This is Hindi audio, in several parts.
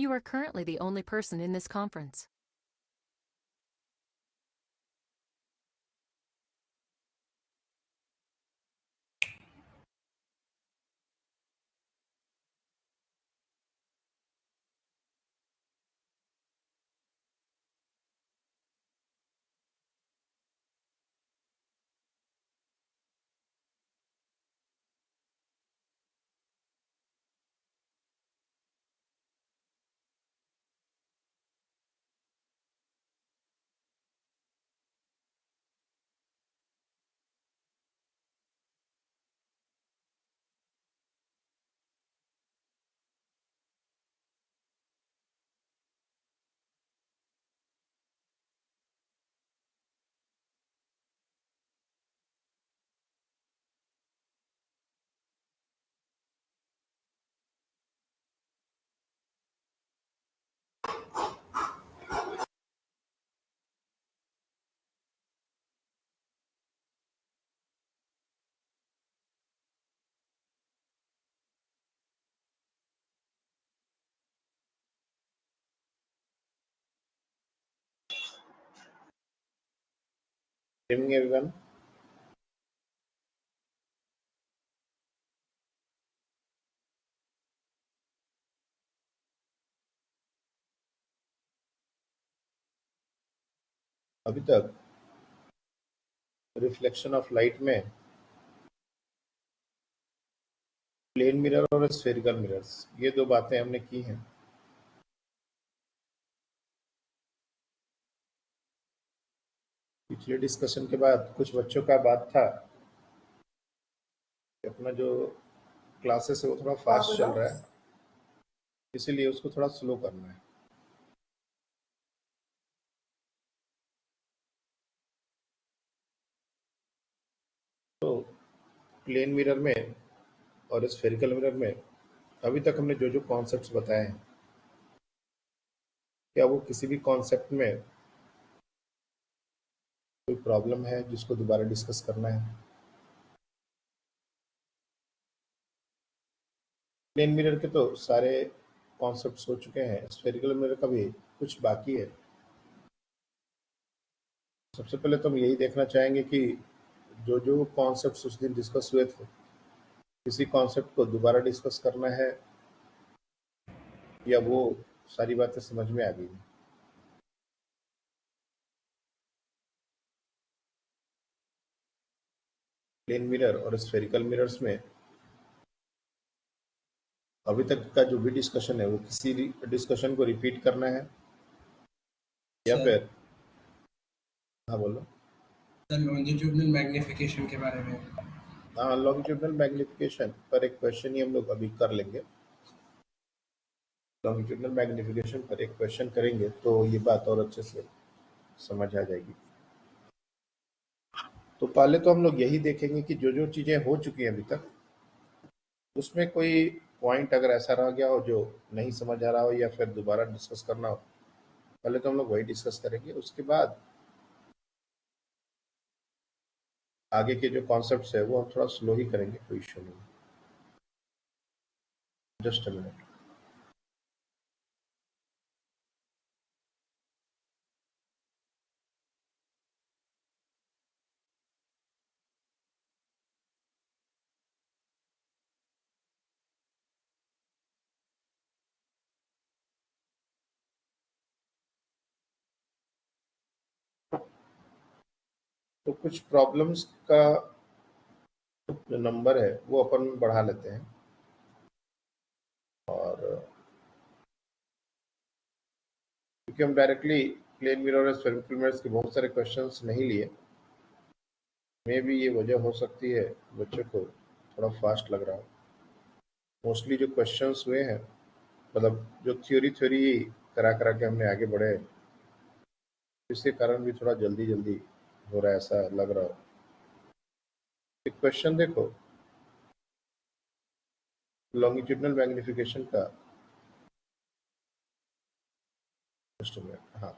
You are currently the only person in this conference. Good evening, everyone. अभी तक रिफ्लेक्शन ऑफ लाइट में प्लेन मिरर और स्फेरिकल मिरर्स ये दो बातें हमने की हैं। पिछले डिस्कशन के बाद कुछ बच्चों का बात था कि अपना जो क्लासेस है वो थोड़ा फास्ट चल रहा है, इसीलिए उसको थोड़ा स्लो करना है। तो प्लेन मिरर में और स्फेरिकल मिरर में अभी तक हमने जो जो कॉन्सेप्ट्स बताए हैं, क्या वो किसी भी कॉन्सेप्ट में कोई प्रॉब्लम है जिसको दोबारा डिस्कस करना है? प्लेन मिरर के तो सारे कॉन्सेप्ट्स हो चुके हैं, स्फेरिकल मिरर का भी कुछ बाकी है। सबसे पहले तो हम यही देखना चाहेंगे कि जो जो कॉन्सेप्ट्स उस दिन डिस्कस हुए थे, किसी कॉन्सेप्ट को दोबारा डिस्कस करना है या वो सारी बातें समझ में आ गई। प्लेन मिरर और स्फेरिकल मिरर्स में अभी तक का जो भी डिस्कशन है वो किसी डिस्कशन को रिपीट करना है या सर फिर? हाँ बोलो। सर लॉन्जिट्यूडनल मैग्निफिकेशन के बारे में। हाँ, लॉन्गिट्यूडनल मैग्निफिकेशन पर एक क्वेश्चन ही हम लोग अभी कर लेंगे। लॉन्गिट्यूडनल मैग्निफिकेशन पर एक क्वेश्चन करेंगे तो ये बात और अच्छे से समझ आ जाएगी। तो पहले तो हम लोग यही देखेंगे कि जो जो चीज़ें हो चुकी हैं अभी तक, उसमें कोई पॉइंट अगर ऐसा रह गया हो जो नहीं समझ आ रहा हो या फिर दोबारा डिस्कस करना हो, पहले तो हम लोग वही डिस्कस करेंगे। उसके बाद आगे के जो कॉन्सेप्ट्स है वो हम थोड़ा स्लो ही करेंगे, कोई इशू नहीं। Just a minute. तो कुछ प्रॉब्लम्स का जो नंबर है वो अपन बढ़ा लेते हैं, और क्योंकि हम डायरेक्टली प्लेन मिरर और स्फेरिकल मिरर्स के बहुत सारे क्वेश्चंस नहीं लिए, मे भी ये वजह हो सकती है बच्चों को थोड़ा फास्ट लग रहा हो। मोस्टली जो क्वेश्चंस हुए हैं, मतलब जो थ्योरी थ्योरी करा करा के हमने आगे बढ़े, इसके कारण भी थोड़ा जल्दी जल्दी हो रहा है ऐसा लग रहा हो। एक क्वेश्चन देखो लॉन्गिट्यूडनल मैग्निफिकेशन का। Just a minute. हाँ,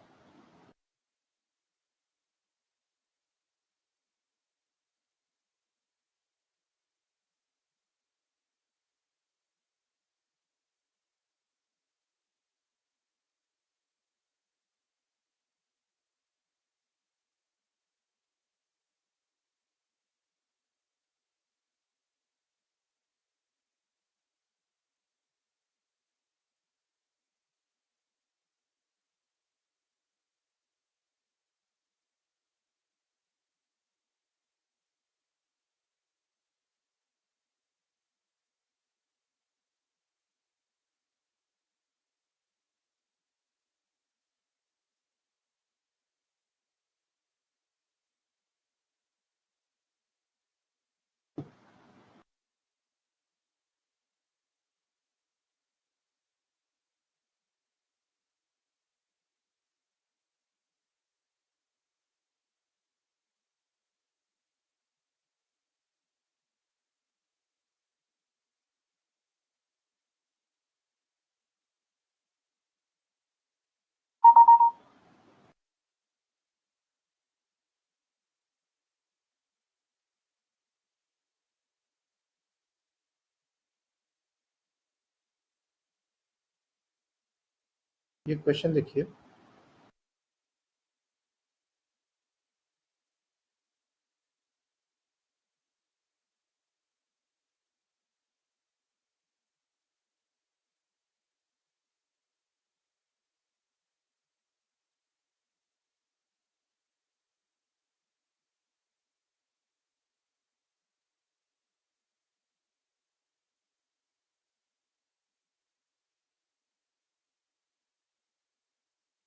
ये क्वेश्चन देखिए,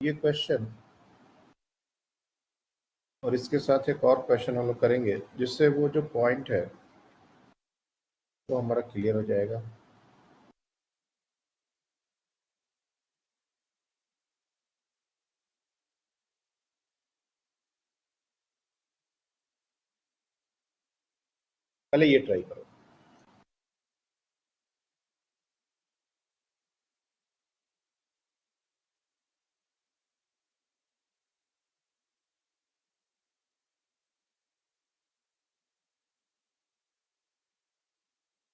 ये क्वेश्चन और इसके साथ एक और क्वेश्चन हम लोग करेंगे, जिससे वो जो पॉइंट है वो हमारा क्लियर हो जाएगा। पहले ये ट्राई करो।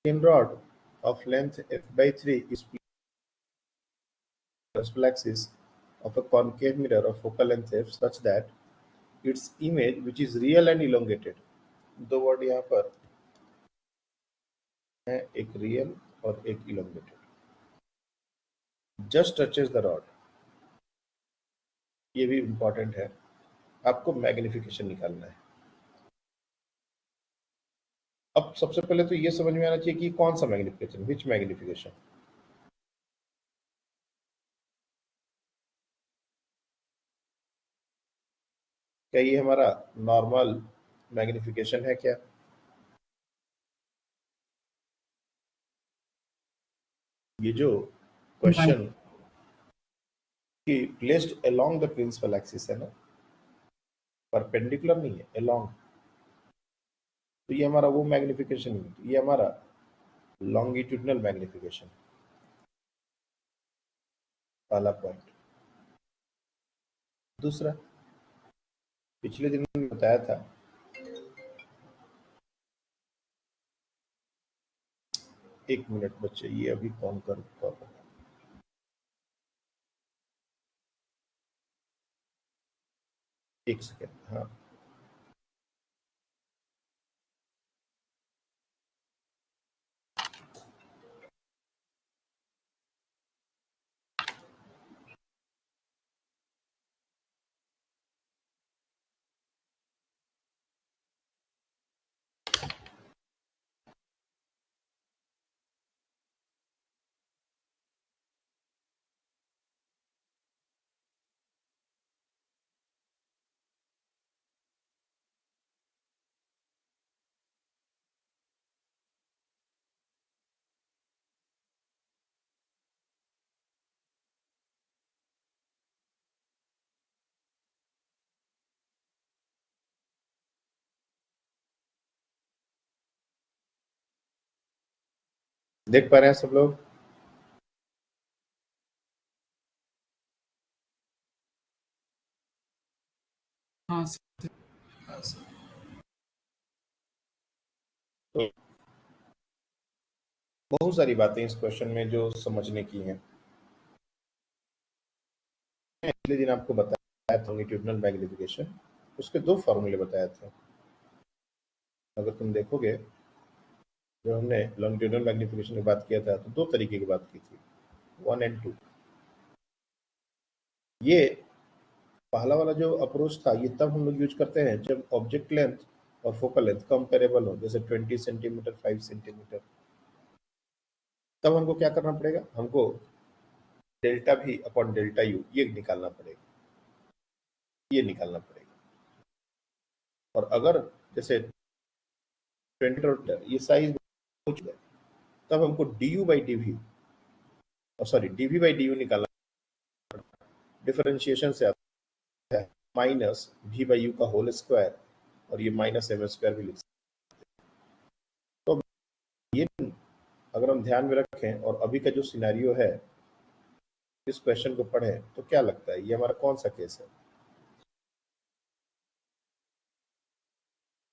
Thin rod of length f/3 is principal axis of a concave mirror of focal length f such that its image, which is real and elongated, दो वर्ड यहाँ पर है, एक रियल और एक elongated, just touches the rod. ये भी इंपॉर्टेंट है, आपको मैग्निफिकेशन निकालना है। अब सबसे पहले तो ये समझ में आना चाहिए कि कौन सा मैग्निफिकेशन, विच मैग्निफिकेशन। क्या ये हमारा नॉर्मल मैग्निफिकेशन है क्या? ये जो क्वेश्चन की placed along the principal axis है ना, परपेंडिकुलर नहीं है, अलोंग, तो ये हमारा वो मैग्निफिकेशन नहीं, ये हमारा लॉन्गिट्यूडनल मैग्निफिकेशन, पहला पॉइंट। दूसरा, पिछले दिन मैंने बताया था, एक मिनट बच्चे, ये अभी कौन कर एक सेकेंड, हाँ। देख पा रहे हैं सब लोग? हाँ सर। हाँ सर। तो बहुत सारी बातें इस क्वेश्चन में जो समझने की हैं। पिछले दिन आपको बताया था लॉन्गिट्यूडनल मैग्निफिकेशन, उसके दो फॉर्मूले बताए थे। अगर तुम देखोगे, जब हमने लॉन्गिट्यूडनल मैग्निफिकेशन की बात किया था तो दो तरीके की बात की थी, 1 और 2। ये पहला वाला जो अप्रोच था, ये तब हम लोग यूज करते हैं जब ऑब्जेक्ट लेंथ और फोकल लेंथ कंपेरेबल हो, जैसे 20 सेंटीमीटर, 5 सेंटीमीटर। तब हमको क्या करना पड़ेगा, हमको डेल्टा भी अपॉन डेल्टा यू ये निकालना पड़ेगा, ये निकालना पड़ेगा। और अगर जैसे 20 मीटर ये साइज हो चुका है, तब हमको D U by D V, sorry D V by D U निकालना, डिफरेंशिएशन से आता है माइनस वी बाई यू का होल स्क्वायर, और ये माइनस एम स्क्वायर भी लिख सकते हैं। तो ये अगर हम ध्यान में रखें और अभी का जो सिनेरियो है, इस क्वेश्चन को पढ़ें, तो क्या लगता है ये हमारा कौन सा केस है?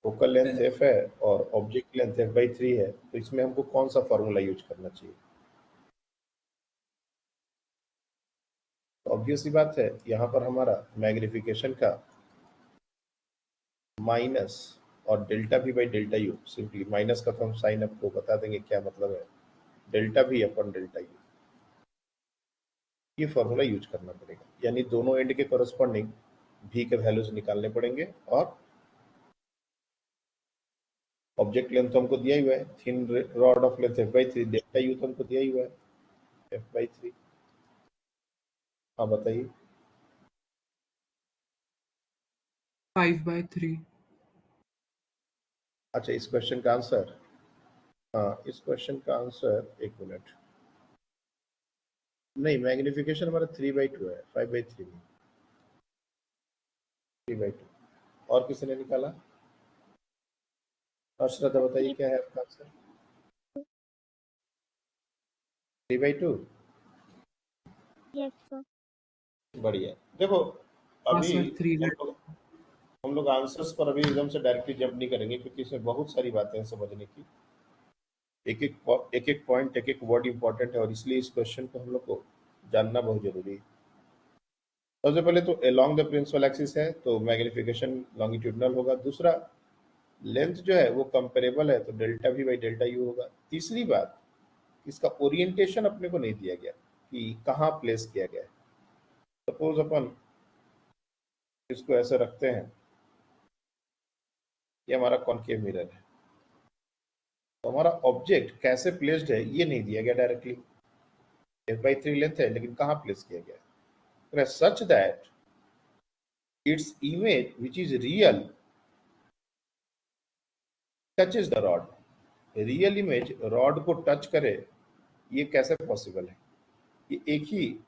फोकल लेंथ एफ है और ऑब्जेक्ट लेंथ f/3 है, तो इसमें हमको कौन सा फॉर्मूला यूज करना चाहिए? ऑब्वियस सी बात है, यहाँ पर हमारा मैग्निफिकेशन का माइनस और डेल्टा भी by delta U, simply minus का तो हम साइन आपको बता देंगे क्या मतलब है, डेल्टा भी अपन डेल्टा यू, ये फॉर्मूला यूज करना पड़ेगा। यानी दोनों एंड के कॉरेस्पॉन्डिंग भी के वैल्यूज निकालने पड़ेंगे और ऑब्जेक्ट लेंथ तो हमको दिया ही हुआ है, thin rod of length f/3, delta U तो हमको दिया ही हुआ है f/3। हाँ बताइए। 5/3। अच्छा, इस क्वेश्चन का आंसर, हाँ इस क्वेश्चन का आंसर, एक मिनट, नहीं मैग्निफिकेशन हमारा 3/2 है, 5/3 नहीं, 3/2। और किसी ने निकाला? और श्रद्धा बताइए क्या है आपका आंसर? 3/2। Yes sir. बढ़िया। देखो हाँ अभी सर, 3 हम लोग आंसर्स पर अभी एकदम से डायरेक्टली जंप नहीं करेंगे, क्योंकि इसमें बहुत सारी बातें हैं समझने की, एक एक पॉइंट, एक एक वर्ड इंपॉर्टेंट है, और इसलिए इस क्वेश्चन को हम लोग को जानना बहुत जरूरी है। सबसे पहले तो अलोंग द प्रिंसिपल एक्सिस है तो मैग्निफिकेशन लॉन्गिट्यूडनल होगा। दूसरा, लेंथ जो है वो कंपेरेबल है तो डेल्टा भी बाई डेल्टा यू होगा। तीसरी बात, इसका ओरिएंटेशन अपने को नहीं दिया गया कि कहाँ प्लेस किया गया है। सपोज अपन इसको ऐसे रखते हैं, ये हमारा कॉनकेव मिरर है, तो हमारा ऑब्जेक्ट कैसे प्लेस्ड है ये नहीं दिया गया डायरेक्टली। f/3 लेंथ है लेकिन कहाँ प्लेस किया गया है, such that its image which is real touches the rod. Real image rod को टच करे, ये कैसे पॉसिबल है? ये एक ही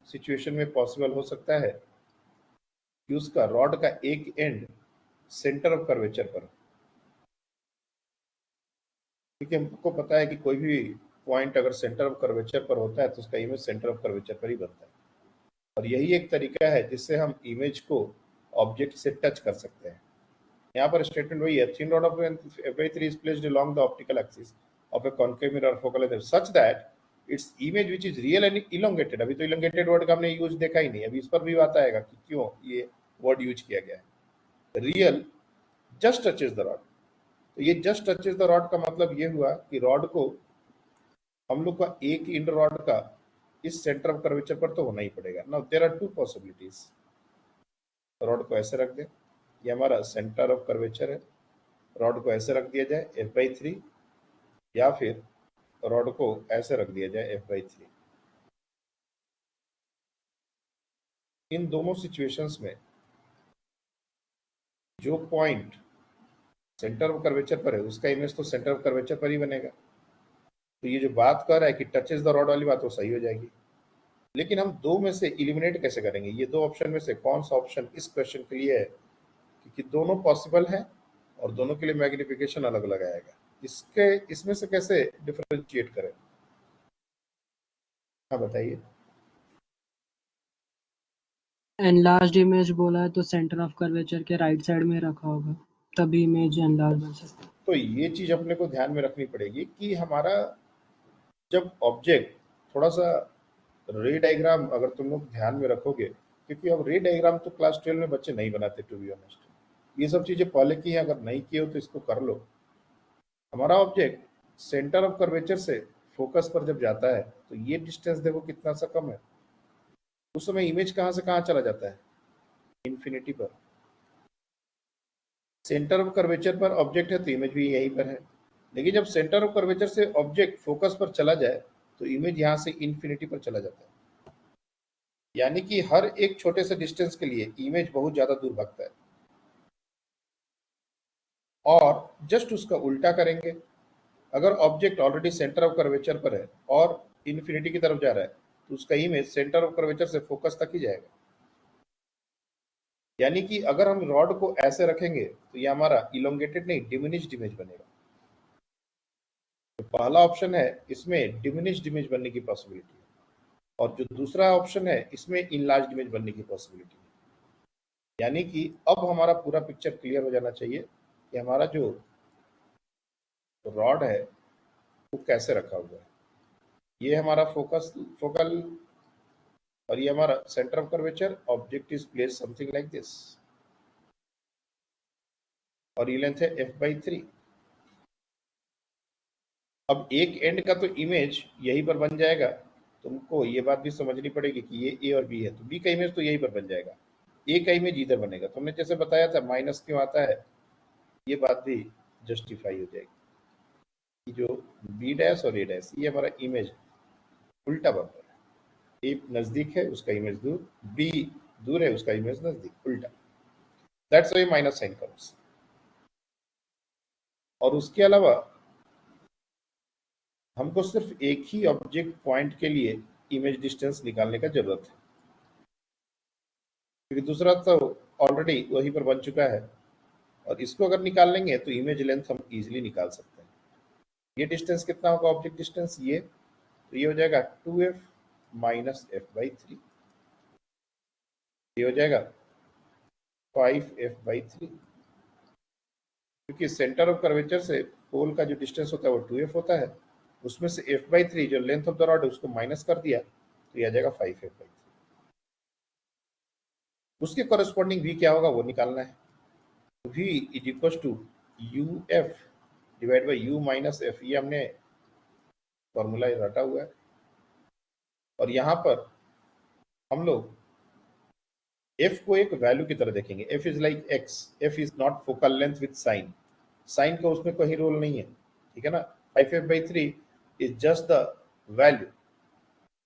सिचुएशन में पॉसिबल हो सकता है कि उसका रॉड का एक एंड सेंटर ऑफ कर्वेचर पर, क्योंकि हमको पता है कि कोई भी पॉइंट अगर सेंटर ऑफ कर्वेचर पर होता है तो उसका इमेज सेंटर ऑफ कर्वेचर पर ही बनता है, और यही एक तरीका है जिससे हम इमेज को ऑब्जेक्ट से टच कर सकते हैं। यहाँ पर स्टेटमेंट वही है, thin rod of f/3 is placed along the optical axis of a concave mirror focal length such that its image which is real and elongated। अभी तो elongated वर्ड का हमने यूज देखा ही नहीं, अभी इस पर भी बात आएगा कि क्यों ये वर्ड यूज किया गया है। Real just touches the rod, तो ये जस्ट टचेज द रॉड का मतलब ये हुआ कि रॉड को, हम लोग का एक इंड रॉड का इस सेंटर ऑफ कर्वेचर पर तो होना ही पड़ेगा। Now there are two possibilities, rod को ऐसे रख दे, ये हमारा सेंटर ऑफ कर्वेचर है, रॉड को ऐसे रख दिया जाए f/3, या फिर रॉड को ऐसे रख दिया जाए f/3। इन दोनों सिचुएशंस में जो पॉइंट सेंटर ऑफ कर्वेचर पर है उसका इमेज तो सेंटर ऑफ कर्वेचर पर ही बनेगा। तो ये जो बात कर रहा है कि टचेस द रॉड वाली बात, वो सही हो जाएगी। लेकिन हम दो में से इलिमिनेट कैसे करेंगे? ये दो ऑप्शन में से कौन सा ऑप्शन इस क्वेश्चन के लिए है, क्योंकि दोनों पॉसिबल है और दोनों के लिए मैग्निफिकेशन अलग अलग आएगा। इसमें से कैसे डिफरेंशिएट करें? हाँ बताइए। एनलार्ज्ड इमेज बोला है तो सेंटर ऑफ कर्वेचर के राइट साइड में रखा होगा, तभी इमेज एनलार्ज बन सकता है। तो ये चीज अपने को ध्यान में रखनी पड़ेगी कि हमारा जब ऑब्जेक्ट थोड़ा सा, रे डायग्राम अगर तुम लोग ध्यान में रखोगे, क्योंकि अब रे डायग्राम तो क्लास 12 में बच्चे नहीं बनाते टू बी ऑनेस्ट, ये सब चीजें पहले की हैं, अगर नहीं किए हो तो इसको कर लो। हमारा ऑब्जेक्ट सेंटर ऑफ कर्वेचर से फोकस पर जब जाता है तो ये डिस्टेंस देखो कितना सा कम है, उस समय इमेज कहाँ से कहाँ चला जाता है, इन्फिनिटी पर। सेंटर ऑफ कर्वेचर पर ऑब्जेक्ट है तो इमेज भी यहीं पर है, लेकिन जब सेंटर ऑफ कर्वेचर से ऑब्जेक्ट फोकस पर चला जाए तो इमेज यहाँ से इन्फिनिटी पर चला जाता है। यानी कि हर एक छोटे से डिस्टेंस के लिए इमेज बहुत ज्यादा दूर भागता है। और जस्ट उसका उल्टा करेंगे, अगर object already centre of curvature पर है और इन्फिनिटी की तरफ जा रहा है तो उसका इमेज सेंटर ऑफ कर्वेचर से फोकस तक ही जाएगा। यानी कि अगर हम रॉड को ऐसे रखेंगे तो ये हमारा इलोंगेटेड नहीं, डिमिनिश्ड इमेज बनेगा। तो पहला ऑप्शन है इसमें डिमिनिश्ड इमेज बनने की पॉसिबिलिटी है, और जो दूसरा ऑप्शन है इसमें इनलार्ज्ड इमेज बनने की पॉसिबिलिटी है। यानी कि अब हमारा पूरा पिक्चर क्लियर हो जाना चाहिए कि हमारा जो रॉड है वो कैसे रखा हुआ है। ये हमारा फोकल और ये हमारा centre of curvature, object is place something like this, और ये लेंथ है f/3। अब एक एंड का तो इमेज यहीं पर बन जाएगा, तुमको ये बात भी समझनी पड़ेगी कि ये ए और बी है, तो बी का इमेज तो यहीं पर बन जाएगा, ए का इमेज इधर बनेगा। तुमने जैसे बताया था माइनस क्यों आता है, ये बात भी जस्टिफाई हो जाएगी कि जो बी डैश और ए डैश ये हमारा इमेज उल्टा बन रहा है, ए नजदीक है उसका इमेज दूर, बी दूर है उसका इमेज नजदीक, उल्टा। That's why minus sign comes. और उसके अलावा हमको सिर्फ एक ही ऑब्जेक्ट पॉइंट के लिए इमेज डिस्टेंस निकालने का जरूरत है, क्योंकि दूसरा तो ऑलरेडी वहीं पर बन चुका है, और इसको अगर निकाल लेंगे तो इमेज लेंथ हम इजीली निकाल सकते हैं। ये डिस्टेंस कितना होगा ऑब्जेक्ट डिस्टेंस, ये तो ये हो जाएगा 2f माइनस f/3, ये हो जाएगा 5f/3, क्योंकि सेंटर ऑफ कर्वेचर से पोल का जो डिस्टेंस होता है वो 2f होता है, उसमें से f/3 जो लेंथ ऑफ द रॉड है उसको माइनस कर दिया तो ये आ जाएगा 5f/3। उसके कॉरेस्पॉन्डिंग v क्या होगा वो निकालना है। v is equal to uf divide by u minus f, ये हमने फॉर्मूला रटा हुआ है, और यहाँ पर हम लोग f को एक वैल्यू की तरह देखेंगे। f is like x, f is not focal length with sign, sign का उसमें कोई रोल नहीं है, ठीक है ना। 5f/3 is just the value,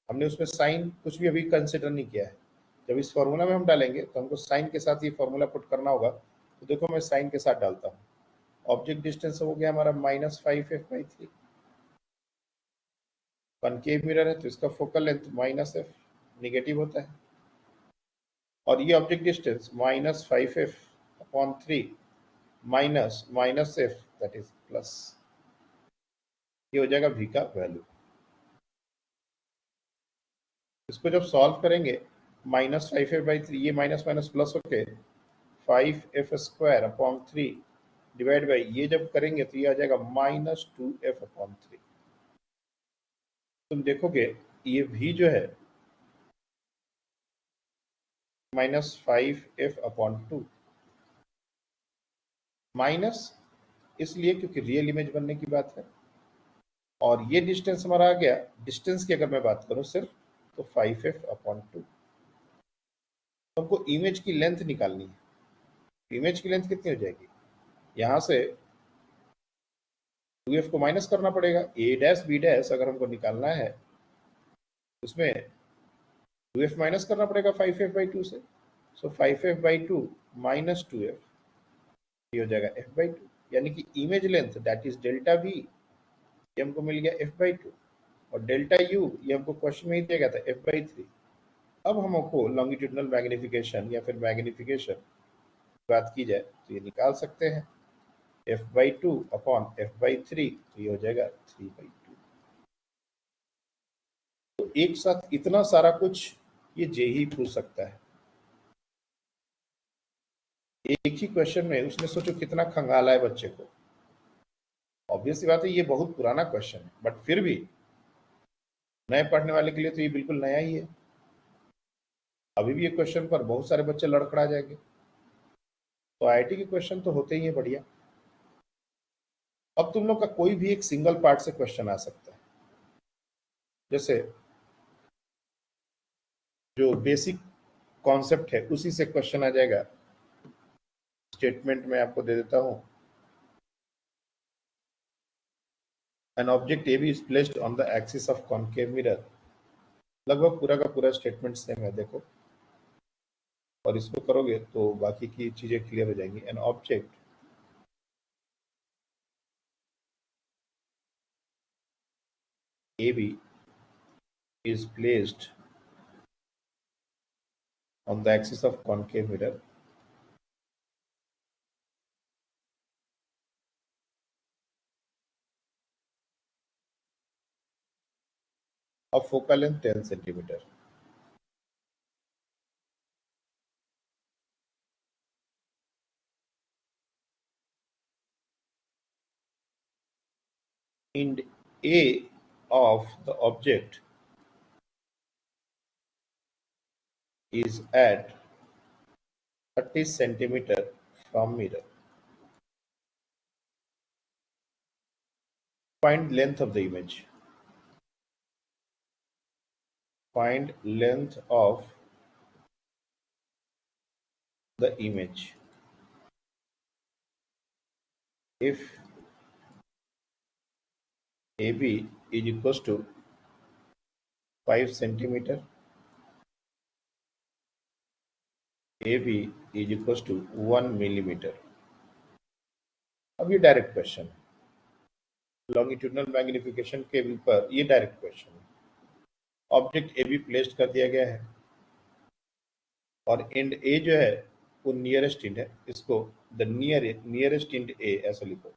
हमने उसमें साइन कुछ भी अभी कंसिडर नहीं किया है। जब इस फॉर्मूला में हम डालेंगे तो हमको साइन के साथ ये फॉर्मूला पुट करना होगा, तो देखो मैं साइन के साथ डालता हूँ। ऑब्जेक्ट डिस्टेंस हो गया हमारा -5f/3, कॉनकेव मिरर है तो इसका फोकल लेंथ -f निगेटिव होता है, और ये object distance -5f/3 minus -f that is plus, ये हो जाएगा v का वैल्यू। इसको जब सॉल्व करेंगे -5f/3, ये माइनस माइनस प्लस होके 5f² डिवाइड बाई, ये जब करेंगे तो ये आ जाएगा -2f/3। तुम देखोगे ये v जो है -5f/2, माइनस इसलिए क्योंकि रियल इमेज बनने की बात है, और ये डिस्टेंस हमारा आ गया, डिस्टेंस की अगर मैं बात करूं सिर्फ तो 5f/2। हमको इमेज की लेंथ निकालनी है, इमेज की लेंथ कितनी हो जाएगी, यहाँ से 2f को माइनस करना पड़ेगा, a डैश b डैश अगर हमको निकालना है उसमें 2f माइनस करना पड़ेगा 5f/2 से, सो 5f/2 माइनस 2f, ये हो जाएगा f/2, यानी कि image length that is delta v, ये हमको मिल गया f/2, और डेल्टा u ये हमको क्वेश्चन में ही दिया गया था f/3। अब हमको लॉन्गिट्यूडनल मैग्निफिकेशन या फिर मैग्निफिकेशन बात की जाए तो ये निकाल सकते हैं, f/2 अपॉन f/3, तो ये हो जाएगा 3/2। तो एक साथ इतना सारा कुछ ये जेई पूछ सकता है एक ही क्वेश्चन में, उसने सोचो कितना खंगाला है बच्चे को। ऑब्वियसली बात है ये बहुत पुराना क्वेश्चन है, बट फिर भी नए पढ़ने वाले के लिए तो ये बिल्कुल नया ही है। अभी भी ये क्वेश्चन पर बहुत सारे बच्चे लड़खड़ा जाएंगे, तो आईआईटी के क्वेश्चन तो होते ही है बढ़िया। अब तुम लोग का कोई भी एक सिंगल पार्ट से क्वेश्चन आ सकता है, जैसे जो बेसिक कॉन्सेप्ट है उसी से क्वेश्चन आ जाएगा। स्टेटमेंट में आपको दे देता हूं, an object A B is placed on the axis of concave mirror, लगभग पूरा का पूरा स्टेटमेंट सेम है देखो, और इसको करोगे तो बाकी की चीजें क्लियर हो जाएंगी। An object AB is placed on the axis of concave mirror of focal length 10 centimeter. And A of the object is at 30 centimeter from mirror. Find length of the image. Find length of the image. If AB is equals to 5 centimeter, AB is equals to 1 millimeter. अब ये डायरेक्ट क्वेश्चन है, लॉन्गिट्यूडनल मैग्निफिकेशन के ऊपर ये डायरेक्ट क्वेश्चन है। ऑब्जेक्ट ए बी प्लेस्ड कर दिया गया है और एंड ए जो है वो नियरेस्ट इंड है, इसको द नियरेस्ट इंड ए ऐसा लिखो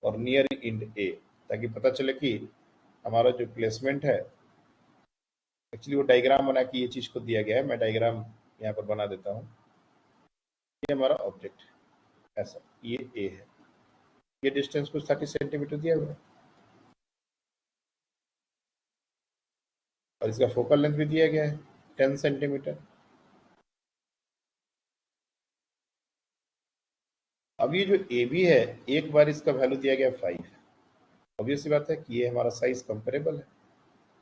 और नियर इंड ए, ताकि पता चले कि हमारा जो प्लेसमेंट है, एक्चुअली वो डायग्राम बना के ये चीज को दिया गया है। मैं डायग्राम यहाँ पर बना देता हूँ। ये हमारा ऑब्जेक्ट ऐसा, ये ए है, ये डिस्टेंस कुछ 30 सेंटीमीटर दिया हुआ है और इसका फोकल लेंथ भी दिया गया है 10 सेंटीमीटर। अब ये जो ए बी है, एक बार इसका वैल्यू दिया गया 5। ऑब्वियस सी बात है कि ये हमारा साइज कंपेरेबल है,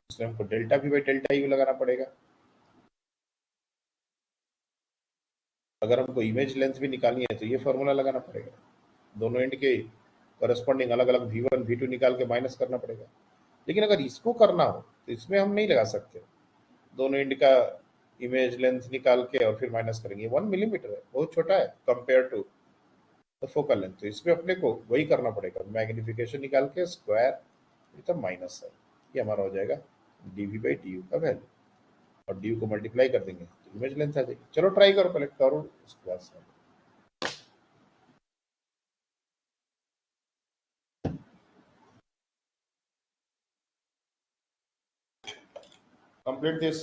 इसलिए हमको डेल्टा भी बाई डेल्टा यू लगाना पड़ेगा। अगर हमको इमेज लेंथ भी निकालनी है तो ये फॉर्मूला लगाना पड़ेगा, दोनों एंड के करस्पॉन्डिंग अलग अलग V1 V2 निकाल के माइनस करना पड़ेगा। लेकिन अगर इसको करना हो तो इसमें हम नहीं लगा सकते, दोनों एंड का इमेज लेंथ निकाल के और फिर माइनस करेंगे। 1 मिलीमीटर है, बहुत छोटा है compare to the focal length, तो इसमें अपने को वही करना पड़ेगा, मैग्निफिकेशन निकाल के स्क्वायर विद माइनस है, ये हमारा हो जाएगा dv बाई du का वैल्यू, और du को मल्टीप्लाई कर देंगे तो इमेज लेंथ आ जाएगी। चलो ट्राई करो, पहले करो उसके बाद से। Complete this.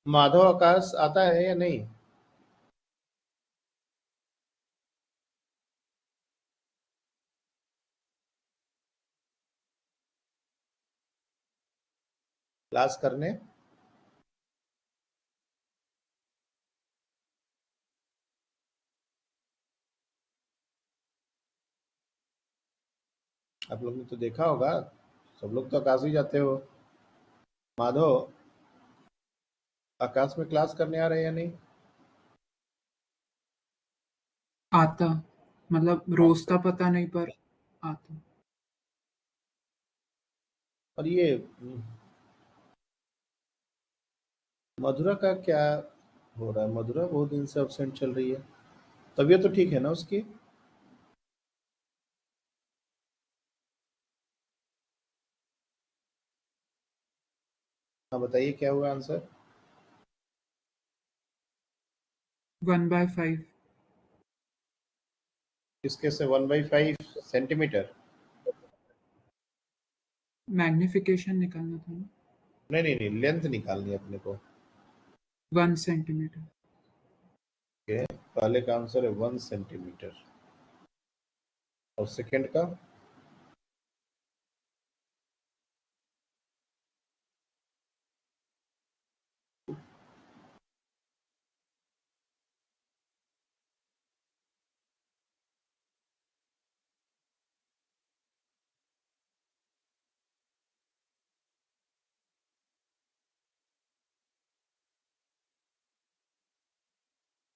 माधव आकाश आता है या नहीं? क्लास करने? आप लोग ने तो देखा होगा, सब लोग तो आकाश ही जाते हो। माधव, आकाश में क्लास करने आ रहे हैं या नहीं? आता, मतलब रोज का पता नहीं पर आता। और ये मधुरा का क्या हो रहा है? मधुरा बहुत दिन से एब्सेंट चल रही है, तबीयत तो ठीक है ना उसकी? हाँ बताइए, क्या हुआ आंसर? 1/5 इसके से 1/5 सेंटीमीटर? मैग्निफिकेशन निकालना था ना। नहीं नहीं नहीं, लेंथ निकालनी है अपने को। 1 सेंटीमीटर। ओके, पहले का आंसर है 1 सेंटीमीटर और सेकंड का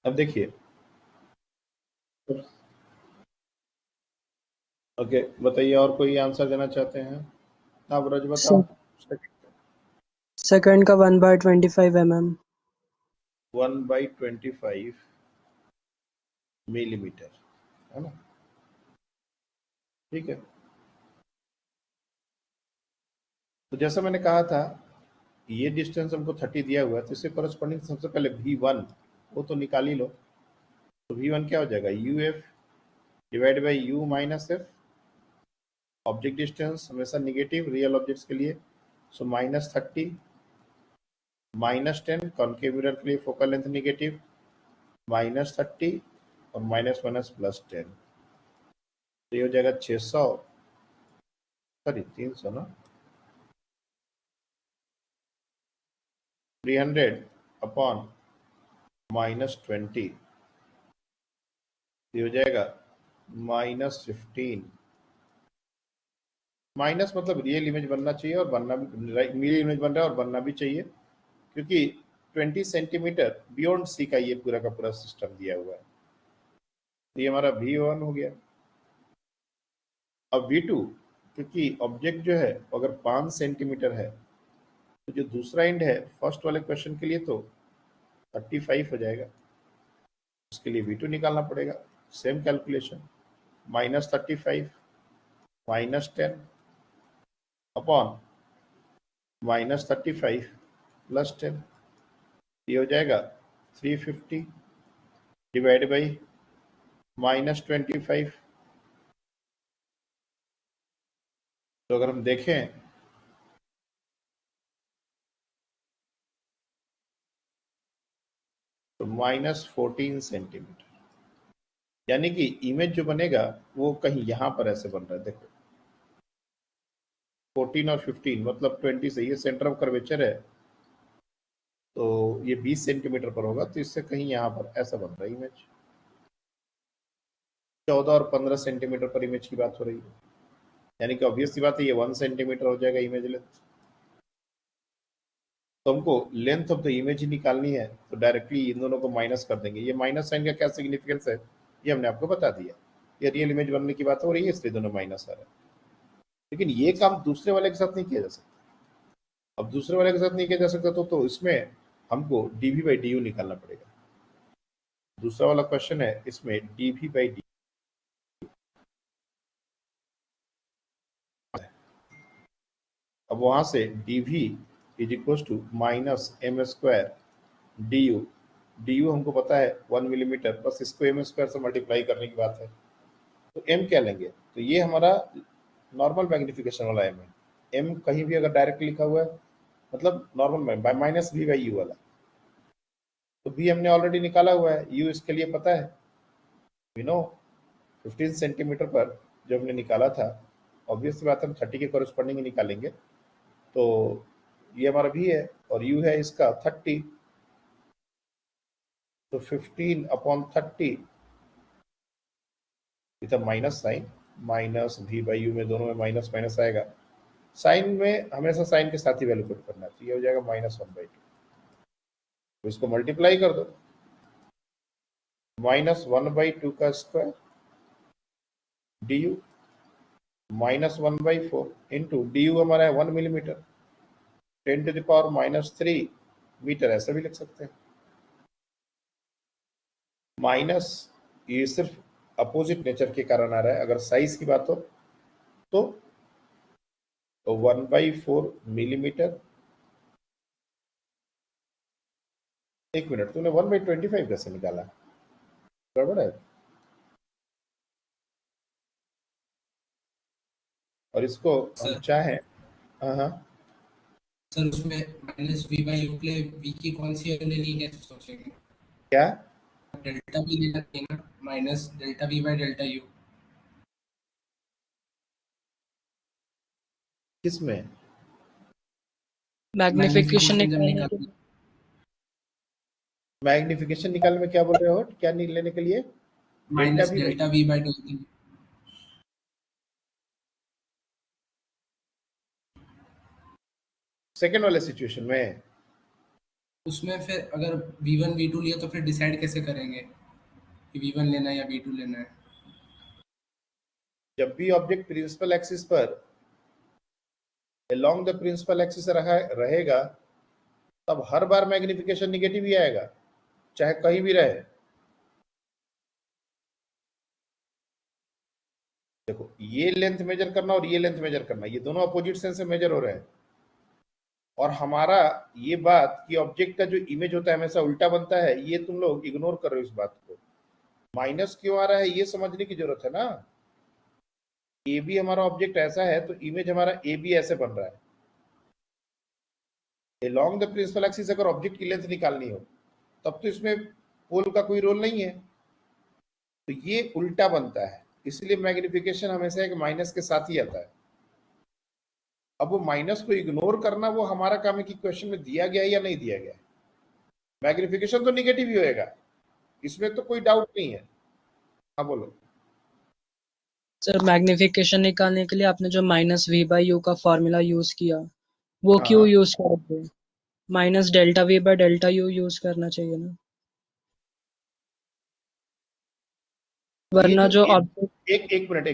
अब देखिए, ओके बताइए, और कोई आंसर देना चाहते हैं? आप रज बताओ। सेकंड का 1/25 mm। 1/25 मिलीमीटर, है ना? ठीक है, तो जैसा मैंने कहा था, ये डिस्टेंस हमको 30 दिया हुआ है, तो इससे कॉरेस्पॉन्डिंग सबसे पहले V1 वो तो निकाल ही लो। तो V1 क्या हो जाएगा, UF divide by U minus F। Object distance हमेशा निगेटिव रियल ऑब्जेक्ट्स के लिए, सो -30 -10, कॉन्केव मिरर के लिए फोकल लेंथ निगेटिव, -30 और -10 तो ये हो जाएगा 600, सॉरी 300 ना, 300 अपॉन -20, ये हो जाएगा -15। माइनस मतलब रियल इमेज बनना चाहिए और बनना भी, रियल इमेज बन रहा है और बनना भी चाहिए, क्योंकि 20 सेंटीमीटर बियॉन्ड सी का ये पूरा का पूरा सिस्टम दिया हुआ है। तो ये हमारा V1 हो गया। अब V2, क्योंकि ऑब्जेक्ट जो है अगर 5 सेंटीमीटर है, तो जो दूसरा एंड है फर्स्ट वाले क्वेश्चन के लिए तो 35 हो जाएगा, उसके लिए V2 निकालना पड़ेगा। सेम कैलकुलेशन, -35 -10 अपॉन -35 +10, ये हो जाएगा 350 डिवाइड बाई -25। तो अगर हम देखें तो -14 सेंटीमीटर, यानी कि इमेज जो बनेगा वो कहीं यहाँ पर ऐसे बन रहा है, देखो 14 और 15 मतलब 20 से, ये सेंटर ऑफ कर्वेचर है, तो ये 20 सेंटीमीटर पर होगा, तो इससे कहीं यहाँ पर ऐसा बन रहा है इमेज। 14 और 15 सेंटीमीटर पर इमेज की बात हो रही है, यानी कि ऑब्वियस सी बात है ये 1 सेंटीमीटर हो जाएगा इमेज लेंथ। तो हमको लेंथ ऑफ द इमेज ही निकालनी है, तो डायरेक्टली इन दोनों को माइनस कर देंगे। ये माइनस साइन का क्या सिग्निफिकेंस है ये हमने आपको बता दिया, ये रियल इमेज बनने की बात हो रही है इसलिए दोनों माइनस आ रहा है। लेकिन ये काम दूसरे वाले के साथ नहीं किया जा सकता। अब दूसरे वाले के साथ नहीं किया जा सकता तो इसमें हमको dv/du निकालना पड़ेगा। दूसरा वाला क्वेश्चन है, इसमें dv/du, अब वहां से dv is equal to -m² du हमको पता है 1 मिलीमीटर, बस इसको m² से मल्टीप्लाई करने की बात है। तो m क्या लेंगे, तो ये हमारा नॉर्मल मैग्निफिकेशन वाला m है। m कहीं भी अगर डायरेक्ट लिखा हुआ है मतलब नॉर्मल बाय -v/u वाला, तो v हमने ऑलरेडी निकाला हुआ है, u इसके लिए पता है, वी नो 15 सेंटीमीटर पर जो हमने निकाला था, ऑब्वियस बात है हम 30 के कॉरेस्पॉन्डिंग ही निकालेंगे। तो ये हमारा v है और u है इसका 30, तो 15 अपॉन 30 इधर माइनस साइन, -v/u में दोनों में माइनस माइनस आएगा। साइन में हमेशा साइन के साथ ही वैल्यू पुट करना है, तो ये हो जाएगा -1/2। तो इसको मल्टीप्लाई कर दो, -1/2 का स्क्वायर du -1/4 इंटू du हमारा है 1 मिलीमीटर, 10⁻³ मीटर, ऐसा भी लिख सकते हैं। माइनस, ये सिर्फ अपोजिट नेचर के कारण आ रहा है, अगर साइज की बात हो तो 1/4 मिलीमीटर। एक मिनट, तूने 1/25 कैसे निकाला, गड़बड़ है। और इसको हम सर चाहें, हाँ हाँ सर उसमें -v/u के लिए v की कौन सी वैल्यू लेनी है, कैसे सोचेंगे? क्या, डेल्टा भी लेना चाहिए ना, -Δv/Δu। किसमें? मैग्निफिकेशन मैग्निफिकेशन जब निकालने के निकालते लिए। मैग्निफिकेशन निकालने में क्या बोल रहे हो, क्या नहीं लेने के लिए? डेल्टा भी भाई, -Δv/Δu। सेकेंड वाले सिचुएशन में उसमें फिर अगर V1 V2 लिया तो फिर डिसाइड कैसे करेंगे कि V1 लेना है या V2 लेना है? जब भी ऑब्जेक्ट प्रिंसिपल एक्सिस पर along द प्रिंसिपल एक्सिस रहेगा तब हर बार मैग्निफिकेशन निगेटिव ही आएगा, चाहे कहीं भी रहे। देखो, ये लेंथ मेजर करना और ये लेंथ मेजर करना, ये दोनों अपोजिट सेंस से मेजर हो रहे हैं। और हमारा ये बात कि ऑब्जेक्ट का जो इमेज होता है हमेशा उल्टा बनता है, ये तुम लोग इग्नोर कर रहे हो इस बात को। माइनस क्यों आ रहा है ये समझने की जरूरत है ना। ए बी हमारा ऑब्जेक्ट ऐसा है तो इमेज हमारा ए बी ऐसे बन रहा है। along द प्रिंसिपल एक्सिस अगर ऑब्जेक्ट की लेंथ निकालनी हो तब तो इसमें पोल का कोई रोल नहीं है, तो ये उल्टा बनता है। इसलिए मैग्निफिकेशन हमेशा एक माइनस के साथ ही आता है। अब वो माइनस को इग्नोर करना वो हमारा काम है कि क्वेश्चन में दिया गया है या नहीं दिया गया है। मैग्निफिकेशन तो निगेटिव ही होएगा, इसमें तो कोई डाउट नहीं है। हाँ बोलो। सर मैग्निफिकेशन निकालने के लिए आपने जो -v/u का फॉर्मूला यूज किया वो हाँ, क्यों यूज करोगे? -Δv/Δu यूज करना चाहिए ना, ये वरना जो जो M, ऑब्जेक्ट। एक मिनट,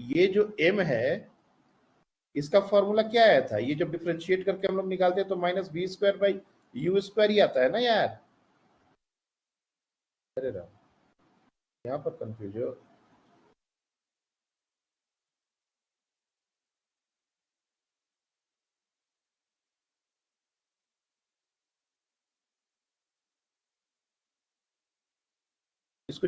ये जो m है इसका फॉर्मूला क्या आया था? ये जब डिफरेंशिएट करके हम लोग निकालते हैं तो -v²/u² ही आता है ना यार। अरे राम, यहाँ पर कंफ्यूज हो। इसको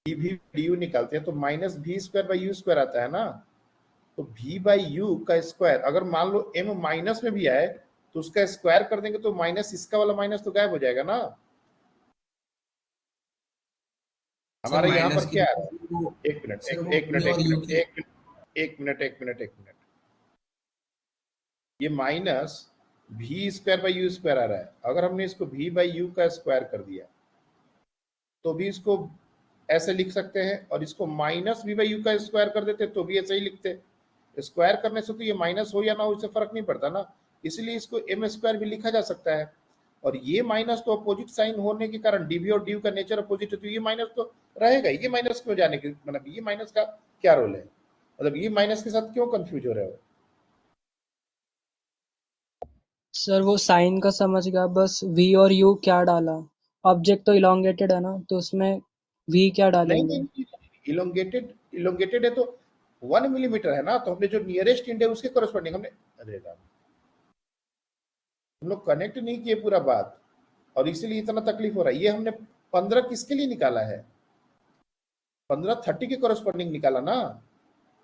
dv/du निकालते हैं तो -v²/u² आता है ना। तो v/u का स्क्वायर अगर मान लो m माइनस में भी आए तो उसका स्क्वायर कर देंगे तो माइनस, इसका वाला माइनस तो गायब हो जाएगा ना। सर हमारे यहाँ माइनस पर की क्या आ रहा है? वो एक मिनट सर एक वो एक मिनट V एक और U मिनट के एक मिनट। ये माइनस v²/u² आ रहा है। अगर हमने इसको v/u का स्क्वायर कर दिया तो भी इसको ऐसे लिख सकते हैं, और इसको -v/u का स्क्वायर कर देते तो भी ऐसे ही लिखते। स्क्वायर करने से तो ये माइनस हो या ना हो इससे फर्क नहीं पड़ता ना, इसलिए इसको m² भी लिखा जा सकता है। और ये माइनस तो अपोजिट साइन होने के कारण dv और du का नेचर अपोजिट है तो ये माइनस तो रहेगा। ये माइनस क्यों जाने के, मतलब ये माइनस का क्या रोल है? मतलब ये माइनस के साथ क्यों कंफ्यूज हो रहे हो? सर वो साइन का समझ गया, बस v और u क्या डाला? ऑब्जेक्ट तो इलोंगेटेड है ना, तो उसमें v क्या नहीं डालेंगे? नहीं, इलोंगेटेड है तो 1 मिलीमीटर है ना, तो हमने जो नियरेस्ट इंड है उसके कोरस्पॉन्डिंग हमने, अरे राम, हम लोग कनेक्ट नहीं किए पूरा बात, और इसीलिए इतना तकलीफ हो रहा है। ये हमने 15 किसके लिए निकाला है? 15 30 के कोरस्पॉन्डिंग निकाला ना।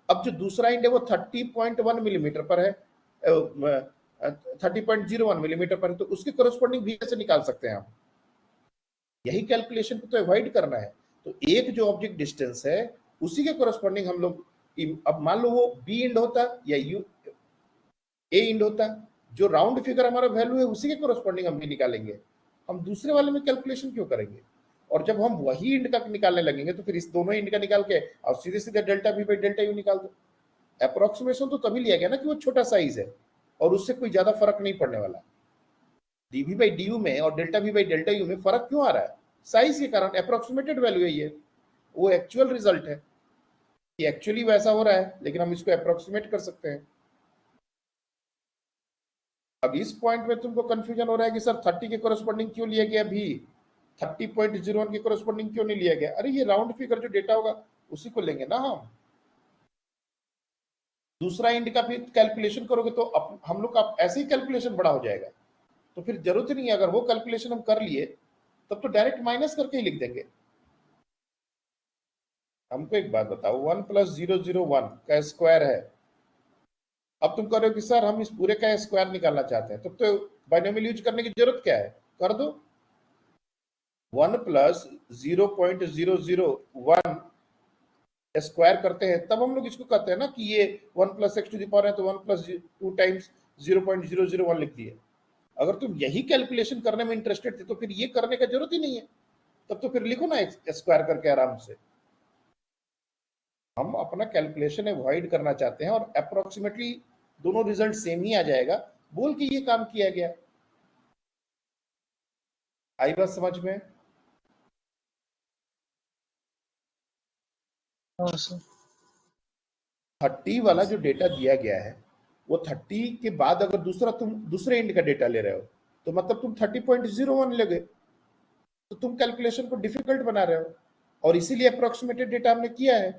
अब जो दूसरा इंड है वो 30.1 मिलीमीटर पर है, 30.01 मिलीमीटर पर है, तो उसके कोरस्पॉन्डिंग भी ऐसे निकाल सकते हैं हम। यही कैलकुलेशन को तो अवॉइड करना है। तो एक जो ऑब्जेक्ट डिस्टेंस है उसी के कोरस्पॉन्डिंग हम लोग, अब मान लो वो बी इंड होता या यू ए इंड होता, जो राउंड फिगर हमारा वैल्यू है उसी के कोरस्पॉन्डिंग हम भी निकालेंगे। हम दूसरे वाले में कैलकुलेशन क्यों करेंगे? और जब हम वही इंड का निकालने लगेंगे तो फिर इस दोनों इंड का निकाल के और सीधे सीधे ΔV/ΔU निकाल दो। अप्रोक्सीमेशन तो तभी लिया गया ना कि वो छोटा साइज है और उससे कोई ज्यादा फर्क नहीं पड़ने वाला। dV/du में और ΔV/ΔU में फर्क क्यों आ रहा है? साइज के कारण। अप्रोक्सीमेटेड वैल्यू है ये, वो एक्चुअल रिजल्ट है। ये एक्चुअली वैसा हो रहा है लेकिन हम इसको अप्रोक्सीमेट कर सकते हैं। अब इस पॉइंट में तुमको कंफ्यूजन हो रहा है कि सर 30 के कोरस्पॉन्डिंग क्यों लिया गया, भी 30.01 के कोरस्पॉन्डिंग क्यों नहीं लिया गया? अरे ये राउंड फिगर जो डेटा होगा उसी को लेंगे ना हम। दूसरा इंड का भी कैलकुलेशन करोगे तो हम लोग का ऐसे ही कैलकुलेशन बड़ा हो जाएगा, तो फिर जरूरत नहीं है। अगर वो कैलकुलेशन हम कर लिए तब तो डायरेक्ट माइनस करके ही लिख देंगे। हमको एक बात बताओ, 1 + 001 का स्क्वायर है। अब तुम कह रहे हो कि सर हम इस पूरे का स्क्वायर निकालना चाहते हैं, तब तो बाइनोमियल यूज करने की जरूरत क्या है? कर दो। 1 + 0.001 स्क्वायर करते हैं तब हम लोग इसको कहते हैं ना कि ये 1 + x⁴ है तो 1 + 2 टाइम्स 0.001 लिख दिए। अगर तुम यही कैलकुलेशन करने में इंटरेस्टेड थे तो फिर ये करने का जरूरत ही नहीं है, तब तो फिर लिखो ना स्क्वायर करके आराम से। हम अपना कैलकुलेशन अवॉइड करना चाहते हैं और अप्रोक्सीमेटली दोनों रिजल्ट सेम ही आ जाएगा, बोल के ये काम किया गया। आई बात समझ में? हाँ सर। 30 वाला जो डेटा दिया गया है वो 30 के बाद अगर दूसरा तुम दूसरे एंड का डेटा ले रहे हो तो मतलब तुम 30.01 ले गए, तो तुम कैलकुलेशन को डिफिकल्ट बना रहे हो, और इसीलिए अप्रोक्सीमेटेड डेटा हमने किया है।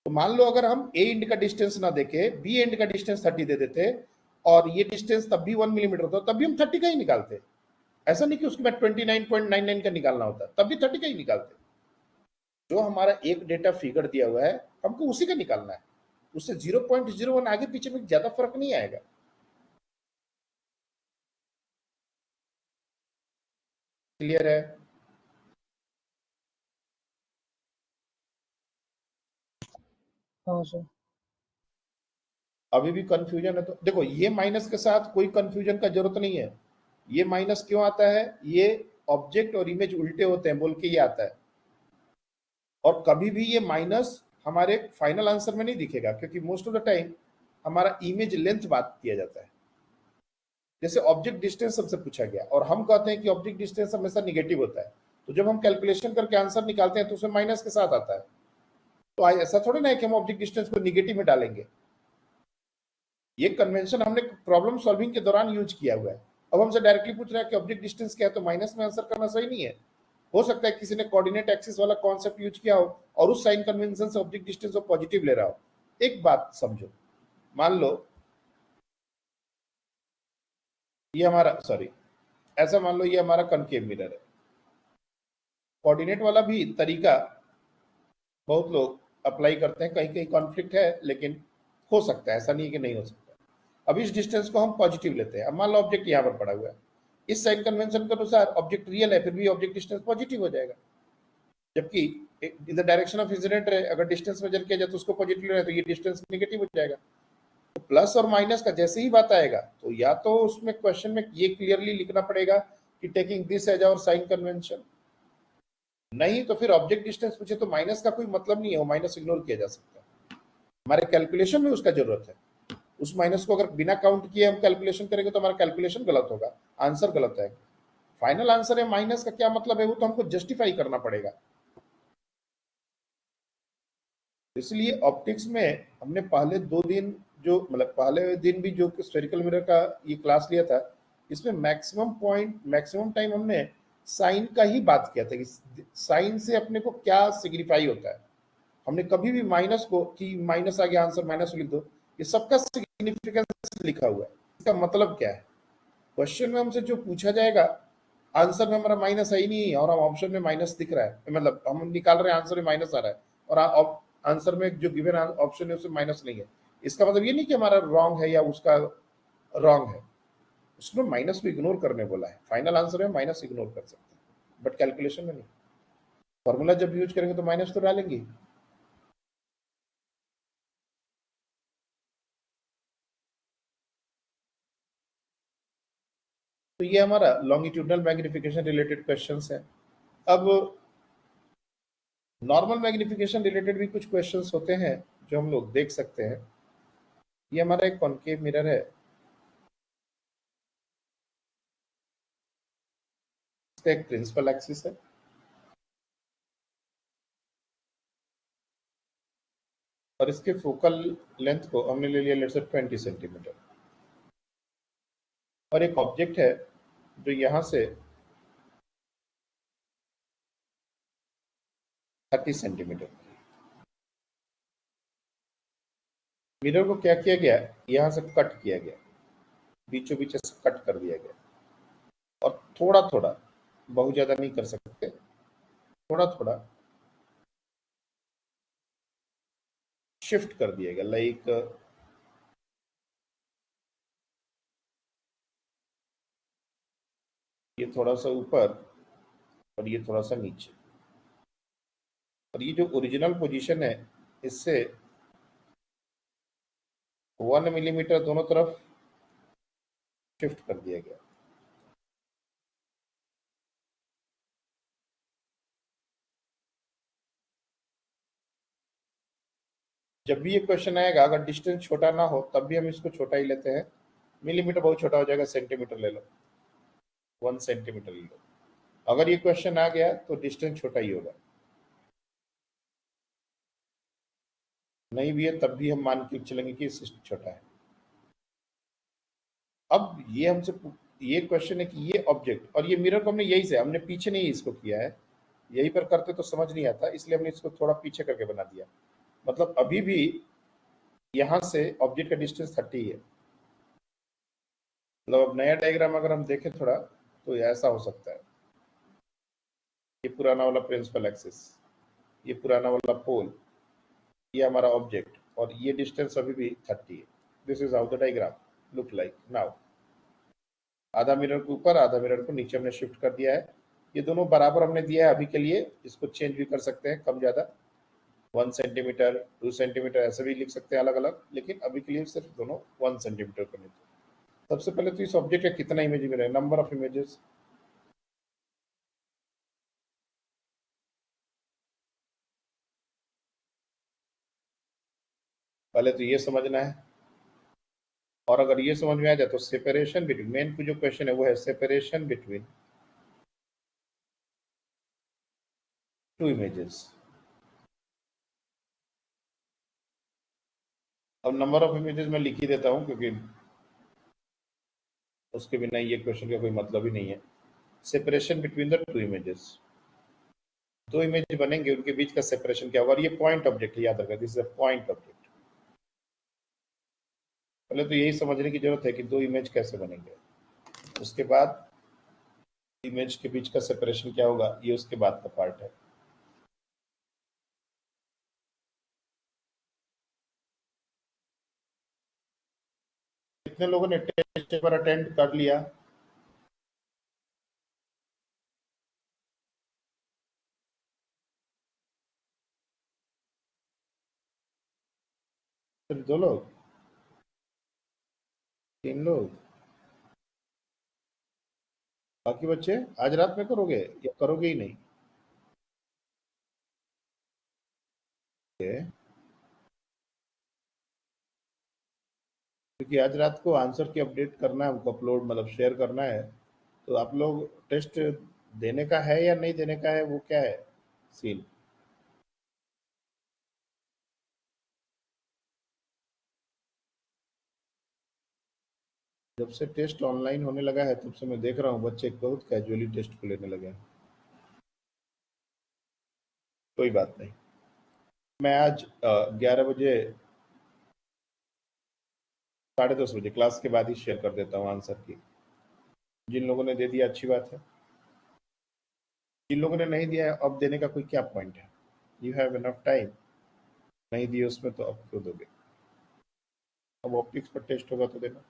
तो मान लो अगर हम ए एंड का डिस्टेंस ना देके बी एंड का डिस्टेंस 30 दे देते और ये डिस्टेंस तब भी 1 मिलीमीटर होता, तब भी हम 30 का ही निकालते। ऐसा नहीं कि उसके बाद 29.99 का निकालना होता, तब भी 30 का ही निकालते। जो हमारा एक डेटा फिगर दिया हुआ है हमको उसी का निकालना है, उससे 0.01 आगे पीछे में ज्यादा फर्क नहीं आएगा। क्लियर है? हाँ सर। अभी भी कंफ्यूजन है तो देखो, ये माइनस के साथ कोई कंफ्यूजन का जरूरत नहीं है। ये माइनस क्यों आता है? ये ऑब्जेक्ट और इमेज उल्टे होते हैं बोल के ये आता है, और कभी भी ये माइनस हमारे फाइनल आंसर में नहीं दिखेगा, क्योंकि मोस्ट ऑफ द टाइम हमारा इमेज लेंथ बात किया जाता है। जैसे ऑब्जेक्ट डिस्टेंस हमसे पूछा गया और हम कहते हैं कि ऑब्जेक्ट डिस्टेंस हमेशा निगेटिव होता है, तो जब हम कैलकुलेशन करके आंसर निकालते हैं तो उसमें माइनस के साथ आता है। तो ऐसा थोड़ी ना है कि हम ऑब्जेक्ट डिस्टेंस को निगेटिव में डालेंगे। ये कन्वेंशन हमने प्रॉब्लम सॉल्विंग के दौरान यूज किया हुआ है। अब हमसे डायरेक्टली पूछ रहा है कि ऑब्जेक्ट डिस्टेंस क्या है, तो माइनस में आंसर करना सही नहीं है। हो सकता है किसी ने कोऑर्डिनेट एक्सिस वाला कॉन्सेप्ट यूज किया हो और उस साइन कन्वेंशन से ऑब्जेक्ट डिस्टेंस को पॉजिटिव ले रहा हो। एक बात समझो, मान लो ये हमारा ऐसा मान लो ये हमारा कनकेव मिरर है। कोऑर्डिनेट वाला भी तरीका बहुत लोग अप्लाई करते हैं, कहीं कहीं कॉन्फ्लिक्ट है लेकिन हो सकता है, ऐसा नहीं कि नहीं हो सकता। अब इस डिस्टेंस को हम पॉजिटिव लेते हैं। अब मान लो ऑब्जेक्ट यहाँ पर पड़ा हुआ है, इस साइन कन्वेंशन के अनुसार ऑब्जेक्ट रियल है, फिर भी ऑब्जेक्ट डिस्टेंस पॉजिटिव हो जाएगा। जबकि in the direction of incident है, अगर डिस्टेंस मेजर किया जाए तो उसको पॉजिटिव लेना है, तो ये डिस्टेंस नेगेटिव हो जाएगा। तो प्लस और माइनस का जैसे ही बात आएगा तो या तो उसमें क्वेश्चन में ये क्लियरली लिखना पड़ेगा कि taking this as our sign convention, नहीं तो फिर ऑब्जेक्ट डिस्टेंस पूछे तो माइनस का कोई मतलब नहीं है, वो माइनस इग्नोर किया जा सकता है। हमारे कैलकुलेशन में उसका जरूरत है। उस माइनस को अगर बिना काउंट किए हम कैलकुलेशन करेंगे तो हमारा कैलकुलेशन गलत होगा, आंसर गलत है। फाइनल आंसर है माइनस का क्या मतलब है वो तो हमको जस्टिफाई करना पड़ेगा। इसलिए ऑप्टिक्स में हमने पहले 2 दिन जो मतलब पहले दिन भी जो स्फेरिकल मिरर का ये क्लास लिया था, इसमें मैक्सिमम टाइम हमने साइन का ही बात किया था कि साइन से अपने को क्या सिग्निफाई होता है। हमने कभी भी माइनस को कि माइनस आ गया आंसर माइनस लिख दो, ये सबका सिग्निफिकेंस लिखा हुआ है, इसका मतलब क्या है। क्वेश्चन में हमसे जो पूछा जाएगा, आंसर में हमारा माइनस है ही नहीं और हम ऑप्शन में माइनस दिख रहा है, मतलब हम निकाल रहे हैं आंसर में माइनस आ रहा है और आंसर में जो गिवन ऑप्शन है उसमें माइनस नहीं है। इसका मतलब ये नहीं कि हमारा रॉन्ग है या उसका रॉन्ग है, उसमें माइनस को इग्नोर करने बोला है। फाइनल आंसर में माइनस इग्नोर कर सकते हैं बट कैलकुलेशन में नहीं। फॉर्मूला जब यूज करेंगे तो माइनस तो डालेंगे। तो ये हमारा लॉन्गिट्यूडनल मैग्निफिकेशन रिलेटेड क्वेश्चंस है। अब नॉर्मल मैग्निफिकेशन रिलेटेड भी कुछ क्वेश्चंस होते हैं जो हम लोग देख सकते हैं। ये हमारा एक कॉनकेव मिरर है, इसका एक प्रिंसिपल एक्सिस है और इसके फोकल लेंथ को हमने ले लिया लेट्स से 20 सेंटीमीटर, और एक ऑब्जेक्ट है जो यहां से 30 सेंटीमीटर। मिरर को क्या किया गया, यहां से कट किया गया, बीचों बीच से कट कर दिया गया और थोड़ा थोड़ा, बहुत ज्यादा नहीं कर सकते, थोड़ा थोड़ा शिफ्ट कर दिया गया। लाइक ये थोड़ा सा ऊपर और ये थोड़ा सा नीचे, और ये जो ओरिजिनल पोजीशन है इससे 1 मिलीमीटर दोनों तरफ शिफ्ट कर दिया गया। जब भी ये क्वेश्चन आएगा अगर डिस्टेंस छोटा ना हो तब भी हम इसको छोटा ही लेते हैं, मिलीमीटर बहुत छोटा हो जाएगा, सेंटीमीटर ले लो, 1 सेंटीमीटर ले लो। अगर ये क्वेश्चन आ गया तो डिस्टेंस छोटा ही होगा, नहीं भी है तब भी हम मान के चलेंगे कि छोटा है। अब ये हमसे ये क्वेश्चन है कि ये ऑब्जेक्ट और ये मिरर को हमने यही से, हमने पीछे नहीं इसको किया है, यही पर करते तो समझ नहीं आता, इसलिए हमने इसको थोड़ा पीछे करके बना दिया। मतलब अभी भी यहां से ऑब्जेक्ट का डिस्टेंस 30 है। मतलब अब नया डायग्राम अगर हम देखें थोड़ा तो ऐसा हो सकता है, ये पुराना वाला प्रिंसिपल एक्सिस, ये पुराना वाला पोल, ये हमारा ऑब्जेक्ट, और ये डिस्टेंस अभी भी 30 है। This is how the diagram look like now. आधा मिरर को ऊपर, आधा मिरर को नीचे हमने शिफ्ट कर दिया है। ये दोनों बराबर हमने दिया है अभी के लिए, इसको चेंज भी कर सकते हैं कम ज्यादा, 1 सेंटीमीटर 2 सेंटीमीटर ऐसे भी लिख सकते हैं अलग अलग, लेकिन अभी के लिए सिर्फ दोनों 1 सेंटीमीटर करने चाहिए। सबसे पहले तो इस ऑब्जेक्ट का कितना इमेज मिला है, नंबर ऑफ इमेजेस। पहले तो ये समझना है, और अगर ये समझ में आ जाए तो सेपरेशन बिटवीन, मेन जो क्वेश्चन है वो है सेपरेशन बिटवीन टू इमेजेस। अब नंबर ऑफ इमेजेस मैं लिख ही देता हूं क्योंकि उसके बिना ये क्वेश्चन का कोई मतलब ही नहीं है। Separation between the two images, दो इमेज बनेंगे उनके बीच का सेपरेशन क्या होगा, और ये पॉइंट ऑब्जेक्ट याद रखना, this is a point object. पहले तो यही समझने की जरूरत है कि दो इमेज कैसे बनेंगे, उसके बाद इमेज के बीच का सेपरेशन क्या होगा, ये उसके बाद का पार्ट है। कितने लोगों ने टेस्ट पेपर अटेंड कर लिया? सिर्फ 2 लोग, 3 लोग, बाकी बच्चे आज रात में करोगे या करोगे ही नहीं? क्योंकि आज रात को आंसर की अपडेट करना है हमको, अपलोड मतलब शेयर करना है, तो आप लोग टेस्ट देने का है या नहीं देने का है, वो क्या है सीन? जब से टेस्ट ऑनलाइन होने लगा है तब से मैं देख रहा हूँ बच्चे बहुत कैजुअली टेस्ट को लेने लगे हैं। कोई बात नहीं, मैं आज 11 बजे 10:30 बजे क्लास के बाद ही शेयर कर देता हूँ आंसर की। जिन लोगों ने दे दिया अच्छी बात है, जिन लोगों ने नहीं दिया है अब देने का कोई क्या पॉइंट है, यू हैव इनफ टाइम। नहीं दिए उसमें तो अब क्यों दोगे, अब ऑप्टिक्स पर टेस्ट होगा तो देना।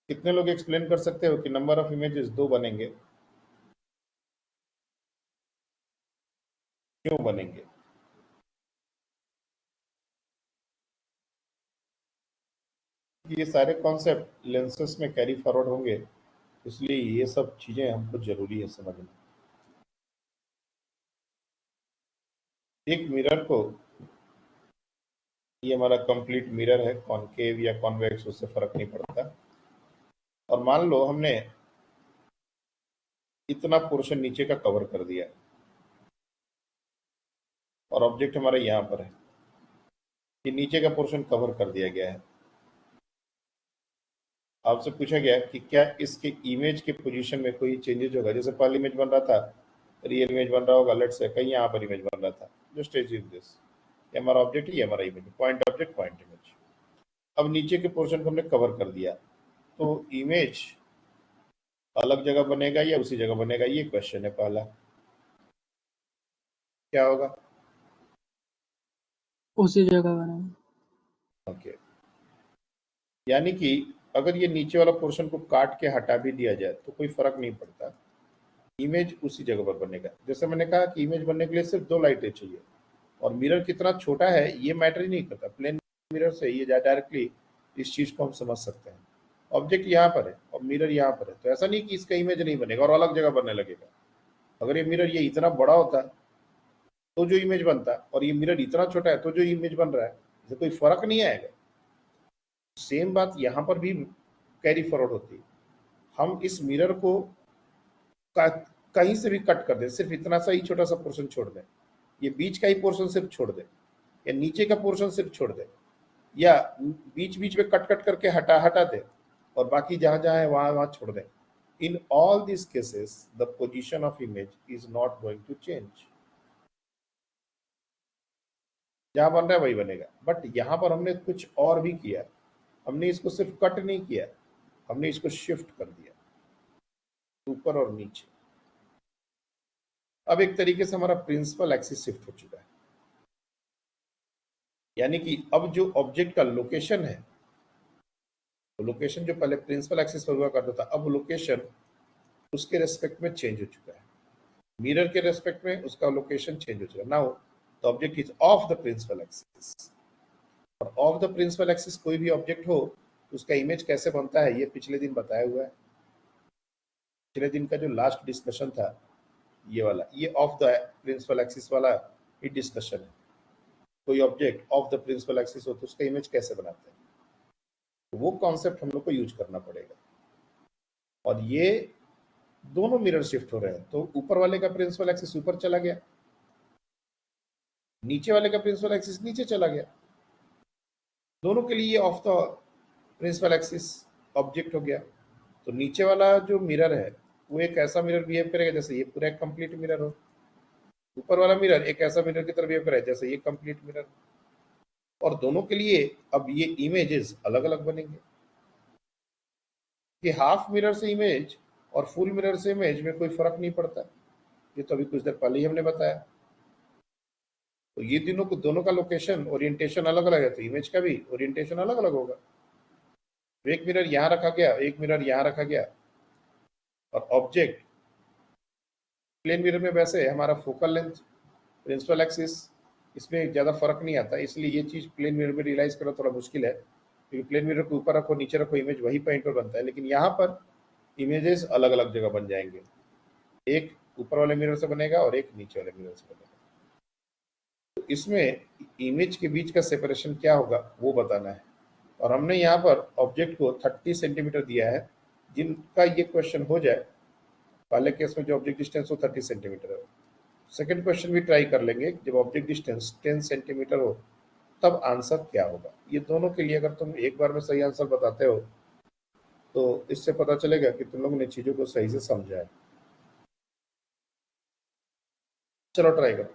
कितने लोग एक्सप्लेन कर सकते हो कि नंबर ऑफ इमेजेस 2 बनेंगे, क्यों बनेंगे? ये सारे कॉन्सेप्ट लेंसेस में कैरी फॉरवर्ड होंगे, इसलिए ये सब चीजें हमको जरूरी है समझना। एक मिरर को, ये हमारा कंप्लीट मिरर है, कॉनकेव या कॉन्वेक्स उससे फर्क नहीं पड़ता, और मान लो हमने इतना पोर्शन नीचे का कवर कर दिया और ऑब्जेक्ट हमारा यहाँ पर है, ये नीचे का पोर्शन कवर कर दिया गया है। आपसे पूछा गया कि क्या इसके इमेज के पोजीशन में कोई चेंजेस होगा, जैसे पहले इमेज बन रहा था, रियल इमेज बन रहा होगा, लेट्स से कहीं यहाँ पर इमेज बन रहा था, जस्ट एज्यूम दिस, ये हमारा ऑब्जेक्ट है, ये हमारा image, point object point image. अब नीचे के पोर्शन को हमने कवर कर दिया, तो इमेज अलग जगह बनेगा या उसी जगह बनेगा, ये क्वेश्चन है पहला। क्या होगा? उसी जगह बना। ओके, यानी कि अगर ये नीचे वाला पोर्शन को काट के हटा भी दिया जाए तो कोई फर्क नहीं पड़ता, इमेज उसी जगह पर बनेगा। जैसे मैंने कहा कि इमेज बनने के लिए सिर्फ 2 लाइटें चाहिए, और मिरर कितना छोटा है ये मैटर ही नहीं करता, प्लेन मिरर से ये डायरेक्टली इस चीज को हम समझ सकते हैं। ऑब्जेक्ट यहाँ पर है और मिरर यहाँ पर है, तो ऐसा नहीं कि इसका इमेज नहीं बनेगा और अलग जगह बनने लगेगा, अगर ये मिरर ये इतना बड़ा होता तो जो इमेज बनता, और ये मिरर इतना छोटा है तो जो इमेज बन रहा है, इससे कोई फर्क नहीं आएगा। सेम बात यहाँ पर भी कैरी फॉरवर्ड होती है। हम इस मिरर को कहीं से भी कट कर दें, सिर्फ इतना सा ही छोटा सा पोर्शन छोड़ दें, ये बीच का ही पोर्शन सिर्फ छोड़ दें, या नीचे का पोर्शन सिर्फ छोड़ दें, या बीच बीच में कट कट करके हटा हटा दें, और बाकी जहां जहां है वहां वहां छोड़ दें। In all this cases the position of image is not going to change. जहां बन रहा है वही बनेगा। बट यहाँ पर हमने कुछ और भी किया, हमने इसको सिर्फ कट नहीं किया, हमने इसको शिफ्ट कर दिया ऊपर और नीचे। अब एक तरीके से हमारा प्रिंसिपल एक्सिस शिफ्ट हो चुका है, यानी कि अब जो ऑब्जेक्ट का लोकेशन है, तो लोकेशन जो पहले प्रिंसिपल एक्सिस पर हुआ करता था, अब लोकेशन उसके रेस्पेक्ट में चेंज हो चुका है। मिरर के रेस्पेक्ट में उसका लोकेशन चेंज हो चुका है। Now the object is off the principal axis. और ऑफ द प्रिंसिपल एक्सिस कोई भी ऑब्जेक्ट हो तो उसका इमेज कैसे बनता है, ये पिछले दिन बताया हुआ है। पिछले दिन का जो लास्ट डिस्कशन था ये वाला, ये ऑफ द प्रिंसिपल एक्सिस वाला ही डिस्कशन है। कोई object off the principal axis हो तो उसका इमेज कैसे बनाते हैं, तो वो कॉन्सेप्ट हम लोग को यूज करना पड़ेगा। और ये दोनों मिरर शिफ्ट हो रहे हैं, तो ऊपर वाले का प्रिंसिपल एक्सिस ऊपर चला गया, नीचे वाले का प्रिंसिपल एक्सिस नीचे चला गया। दोनों के लिए off the principal axis object हो गया। तो नीचे वाला जो मिरर है वो एक ऐसा मिरर बिहेव करेगा जैसे ये पूरा एक कंप्लीट मिरर हो, ऊपर वाला मिरर एक ऐसा मिरर की तरह बिहेव करेगा जैसे ये कंप्लीट मिरर। और दोनों के लिए अब ये इमेजेस अलग अलग बनेंगे कि हाफ मिरर से इमेज और फुल मिरर से इमेज में कोई फर्क नहीं पड़ता। ये तो अभी कुछ देर पहले ही हमने बताया। तो ये दोनों का लोकेशन ओरिएंटेशन अलग अलग है, तो इमेज का भी ओरिएंटेशन अलग अलग होगा। तो एक मिरर यहाँ रखा गया, एक मिरर यहाँ रखा गया, और ऑब्जेक्ट प्लेन मिरर में वैसे हमारा फोकल लेंथ प्रिंसिपल एक्सिस इसमें ज़्यादा फर्क नहीं आता, इसलिए ये चीज़ प्लेन मिरर में रियलाइज करना थोड़ा मुश्किल है, क्योंकि प्लेन मिरर को ऊपर रखो नीचे रखो इमेज वही पॉइंट पर बनता है। लेकिन यहाँ पर इमेजेस अलग अलग जगह बन जाएंगे, एक ऊपर वाले मिरर से बनेगा और एक नीचे वाले मिरर से बनेगा। तो इसमें इमेज के बीच का सेपरेशन क्या होगा वो बताना है। और हमने यहाँ पर ऑब्जेक्ट को 30 सेंटीमीटर दिया है। जिनका ये क्वेश्चन हो जाए, पहले केस में जो ऑब्जेक्ट डिस्टेंस हो 30 सेंटीमीटर है, सेकंड क्वेश्चन भी ट्राई कर लेंगे, जब ऑब्जेक्ट डिस्टेंस 10 सेंटीमीटर हो तब आंसर क्या होगा। ये दोनों के लिए अगर तुम एक बार में सही आंसर बताते हो तो इससे पता चलेगा कि तुम लोगों ने चीज़ों को सही से समझा है। चलो ट्राई करो।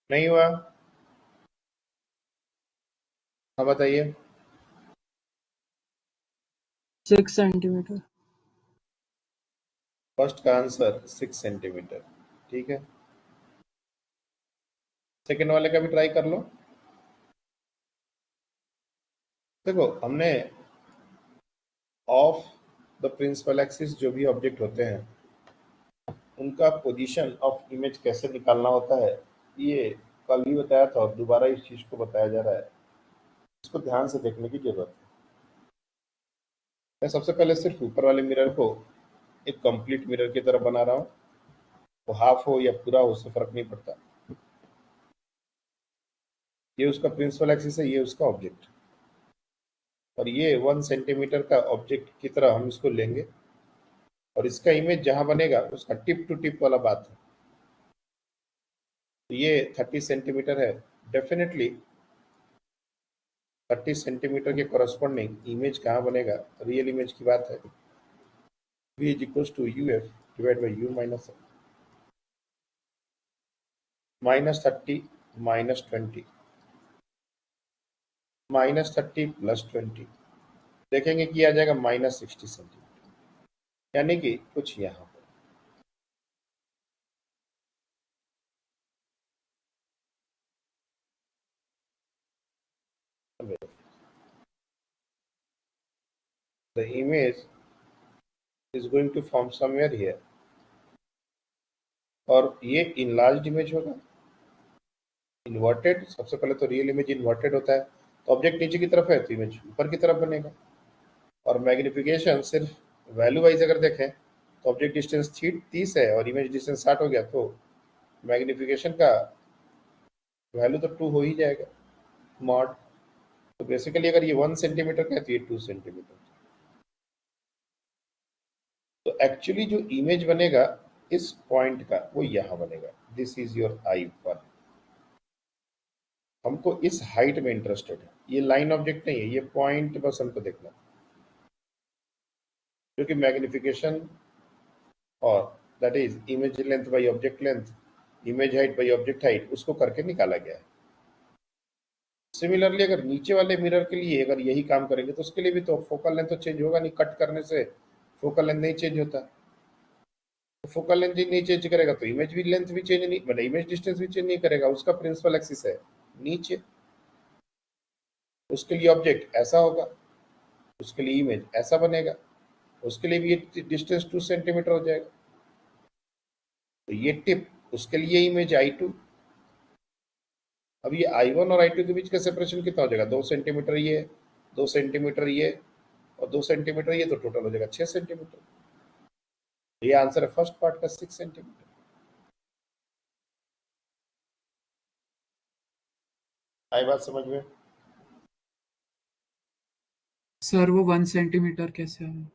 नहीं हुआ? हाँ बताइए। 6 सेंटीमीटर। फर्स्ट का आंसर 6 सेंटीमीटर, ठीक है। सेकंड वाले का भी ट्राई कर लो। देखो हमने ऑफ द प्रिंसिपल एक्सिस जो भी ऑब्जेक्ट होते हैं उनका पोजीशन ऑफ इमेज कैसे निकालना होता है ये कल ही बताया था और दोबारा इस चीज को बताया जा रहा है, इसको ध्यान से देखने की जरूरत है। मैं सबसे पहले सिर्फ ऊपर वाले मिरर को एक कंप्लीट मिरर की तरह बना रहा हूँ, वो हाफ हो या पूरा हो उससे फर्क नहीं पड़ता। ये उसका प्रिंसिपल एक्सिस है, ये उसका ऑब्जेक्ट, और ये 1 सेंटीमीटर का ऑब्जेक्ट की तरह हम इसको लेंगे और इसका इमेज जहां बनेगा उसका टिप टू टिप वाला बात है। तो ये 30 सेंटीमीटर है, डेफिनेटली 30 सेंटीमीटर के कॉरस्पॉन्डिंग इमेज कहाँ बनेगा, रियल इमेज की बात है। v is equals to uf divided by u minus -30 -20 -30 + 20, देखेंगे कि आ जाएगा -60 सेंटीमीटर, यानी कि कुछ यहाँ पर। The image is going to form somewhere here, और ये इनलार्ज्ड इमेज होगा, इन्वर्टेड। सबसे पहले तो रियल इमेज इन्वर्टेड होता है, तो ऑब्जेक्ट नीचे की तरफ है तो इमेज ऊपर की तरफ बनेगा। और मैग्निफिकेशन सिर्फ वैल्यू वाइज अगर देखें तो ऑब्जेक्ट डिस्टेंस 30 है और इमेज डिस्टेंस 60 हो गया, तो मैग्निफिकेशन का वैल्यू तो 2 हो ही जाएगा, मॉड। तो बेसिकली अगर ये 1 सेंटीमीटर का है तो ये 2 सेंटीमीटर। तो एक्चुअली जो इमेज बनेगा इस पॉइंट का वो यहाँ बनेगा, दिस इज योर I1। हमको इस हाइट में इंटरेस्टेड है, ये लाइन ऑब्जेक्ट नहीं है, ये पॉइंट बस हमको देखना, क्योंकि मैग्निफिकेशन और that is image length by object length, image height by object height, उसको करके निकाला गया है। सिमिलरली अगर नीचे वाले मिरर के लिए अगर यही काम करेंगे तो उसके लिए भी तो फोकल लेंथ तो चेंज होगा नहीं, कट करने से फोकल लेंथ नहीं चेंज होता। तो फोकल लेंथ नहीं चेंज करेगा तो इमेज भी लेंथ भी चेंज नहीं, मतलब इमेज डिस्टेंस भी चेंज नहीं करेगा, उसका प्रिंसिपल एक्सिस है नीचे, उसके लिए ऑब्जेक्ट ऐसा होगा, उसके लिए इमेज ऐसा बनेगा, उसके लिए भी ये डिस्टेंस 2 सेंटीमीटर हो जाएगा। तो ये टिप, उसके लिए इमेज I2। अब ये I1 और I2 के बीच का सेपरेशन कितना हो जाएगा, 2 सेंटीमीटर ये, 2 सेंटीमीटर ये और 2 सेंटीमीटर ये, तो टोटल हो जाएगा 6 सेंटीमीटर। ये आंसर है फर्स्ट पार्ट का, 6 सेंटीमीटर। आई बात समझ में? सर वो 1 सेंटीमीटर कैसे आया?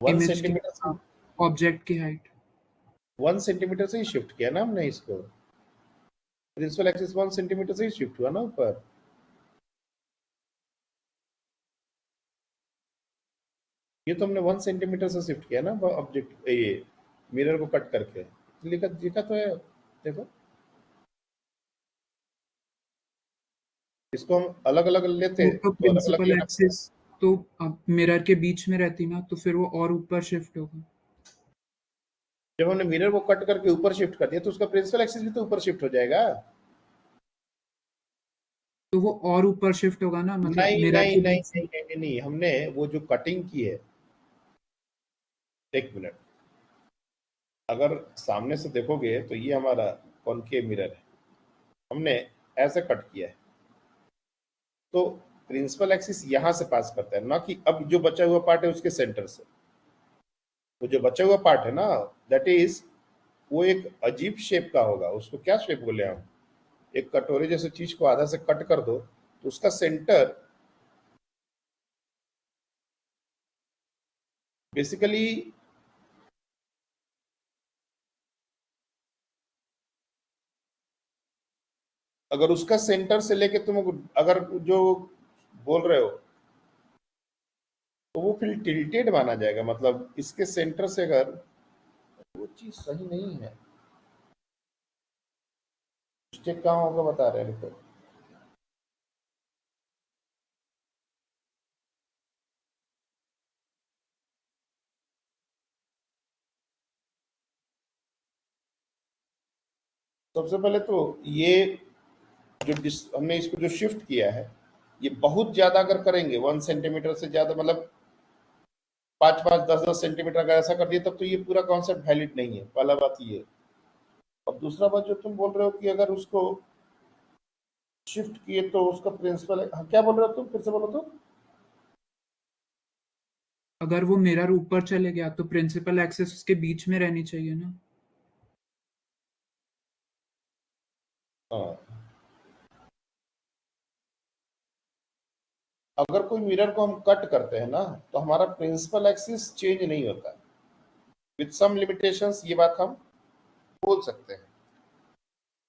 1 इमेज की सेंटीमीटर से, ऑब्जेक्ट की हाइट 1 सेंटीमीटर से ही शिफ्ट किया ना हमने इसको, प्रिंसिपल एक्सिस 1 सेंटीमीटर से ही शिफ्ट हुआ ना ऊपर। ये तो हमने 1 सेंटीमीटर से शिफ्ट किया ना ऑब्जेक्ट, ये मिरर को कट करके लिखा लिखा तो है, देखो इसको हम अलग अलग लेते वो तो तो अलग अलग प्रिंसिपल लेना पड़ता। एक्सिस तो अब मिरर के बीच में रहती ना, तो फिर वो और ऊपर शिफ्ट होगा। जब हमने मिरर को कट करके ऊपर शिफ्ट कर दिया तो उसका प्रिंसिपल एक्सिस भी तो ऊपर शिफ्ट हो जाएगा। तो वो और ऊपर शिफ्ट होगा ना, मतलब नहीं मिरर नहीं के नहीं बीच से। नहीं नहीं नहीं, हमने वो जो कटिंग की है, एक मिनट, अगर सामने से देखोगे तो ये हमारा कॉनकेव मिरर है, हमने ऐसे कट किया है, तो प्रिंसिपल एक्सिस यहां से पास करता है ना, कि अब जो बचा हुआ पार्ट है उसके सेंटर से। वो जो बचा हुआ पार्ट है ना, दैट इज, वो एक अजीब शेप का होगा, उसको क्या शेप बोले हम, एक कटोरे जैसे चीज को आधा से कट कर दो तो उसका सेंटर बेसिकली अगर उसका सेंटर से लेके तुम अगर जो बोल रहे हो तो वो फिर टिल्टेड माना जाएगा, मतलब इसके सेंटर से अगर वो चीज सही नहीं है, मिस्टेक कहाँ होगा बता रहे हैं रुको। सबसे पहले तो ये जो हमने इसको जो शिफ्ट किया है, ये बहुत ज्यादा अगर करेंगे 1 सेंटीमीटर से ज्यादा, मतलब 5 5 10 10 सेंटीमीटर अगर ऐसा कर दिए तब तो ये पूरा कॉन्सेप्ट वैलिड नहीं है, पहला बात ये। और दूसरा बात जो तुम बोल रहे हो कि अगर उसको शिफ्ट किए तो उसका प्रिंसिपल, हाँ, क्या बोल रहे हो तुम, फिर से बोलो तो। अगर वो मिरर ऊपर चले गया तो प्रिंसिपल एक्सिस उसके बीच में रहनी चाहिए ना। हाँ, अगर कोई मिरर को हम कट करते हैं ना तो हमारा प्रिंसिपल एक्सिस चेंज नहीं होता, विद सम लिमिटेशंस, ये बात हम बोल सकते हैं,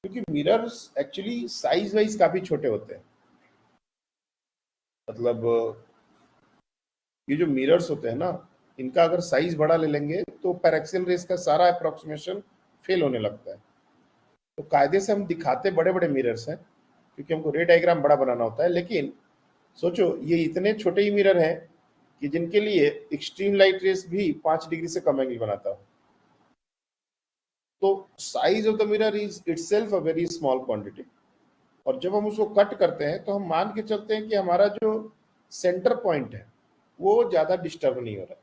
क्योंकि मिरर्स एक्चुअली साइज वाइज काफी छोटे होते हैं। मतलब ये जो मिरर्स होते हैं ना, इनका अगर साइज बड़ा ले लेंगे तो पैरेक्सियल रेस का सारा अप्रोक्सीमेशन फेल होने लगता है। तो कायदे से हम दिखाते बड़े बड़े मिरर्स हैं, क्योंकि हमको रे डायग्राम बड़ा बनाना होता है, लेकिन सोचो ये इतने छोटे ही मिरर हैं कि जिनके लिए एक्सट्रीम लाइट रेस भी 5 डिग्री से कम एंगल बनाता हो। तो size of the mirror is itself a very small quantity, और जब हम उसको कट करते हैं तो हम मान के चलते हैं कि हमारा जो सेंटर पॉइंट है वो ज्यादा डिस्टर्ब नहीं हो रहा।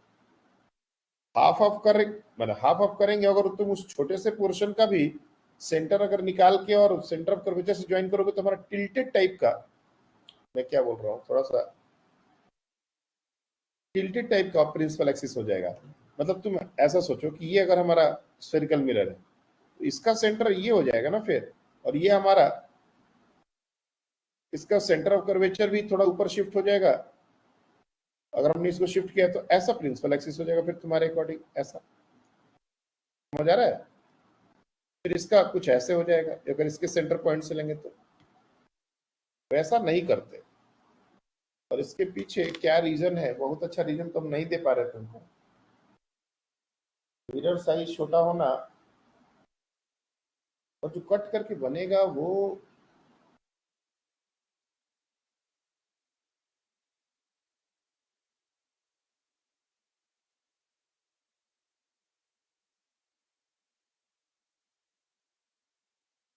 हाफ ऑफ करें, मतलब हाफ ऑफ करेंगे अगर तुम उस छोटे से पोर्शन का भी सेंटर अगर निकाल के और सेंटर ऑफ कर्वेचर से ज्वाइन करोगे तो हमारा टिल्टेड टाइप का, मैं क्या बोल रहा हूँ, थोड़ा सा टिल्टेड टाइप का प्रिंसिपल एक्सिस हो जाएगा। मतलब तुम ऐसा सोचो कि ये अगर हमारा स्फेरिकल मिरर है तो इसका सेंटर ये हो जाएगा ना फिर, और ये हमारा, इसका सेंटर ऑफ कर्वेचर भी थोड़ा ऊपर शिफ्ट हो जाएगा। अगर हमने इसको शिफ्ट किया तो ऐसा प्रिंसिपल एक्सिस हो जाएगा फिर तुम्हारे अकॉर्डिंग, ऐसा समझ आ रहा है। फिर इसका कुछ ऐसे हो जाएगा अगर इसके सेंटर पॉइंट से लेंगे तो, वैसा नहीं करते। और इसके पीछे क्या रीजन है, बहुत अच्छा रीजन तो हम नहीं दे पा रहे तुमको। मिरर साइज छोटा होना, और जो कट करके बनेगा वो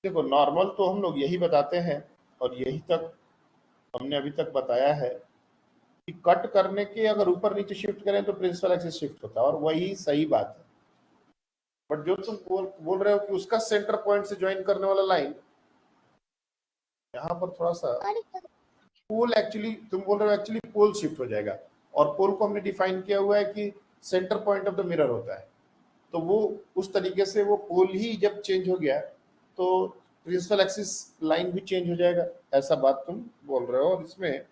देखो, नॉर्मल तो हम लोग यही बताते हैं और यही तक हमने अभी तक बताया है कि कट करने के अगर ऊपर नीचे शिफ्ट करें तो प्रिंसिपल एक्सिस शिफ्ट होता है, और वही सही बात है। बट जो तुम बोल रहे हो कि उसका सेंटर पॉइंट से ज्वाइन करने वाला लाइन, यहाँ पर थोड़ा सा पोल, एक्चुअली तुम बोल रहे हो एक्चुअली पोल शिफ्ट हो जाएगा, और पोल को हमने डिफाइन किया हुआ है कि centre point of the mirror होता है। तो वो उस तरीके से वो पोल ही जब चेंज हो गया तो प्रिंसिपल एक्सिस लाइन भी चेंज हो जाएगा, ऐसा बात तुम बोल रहे हो। और इसमें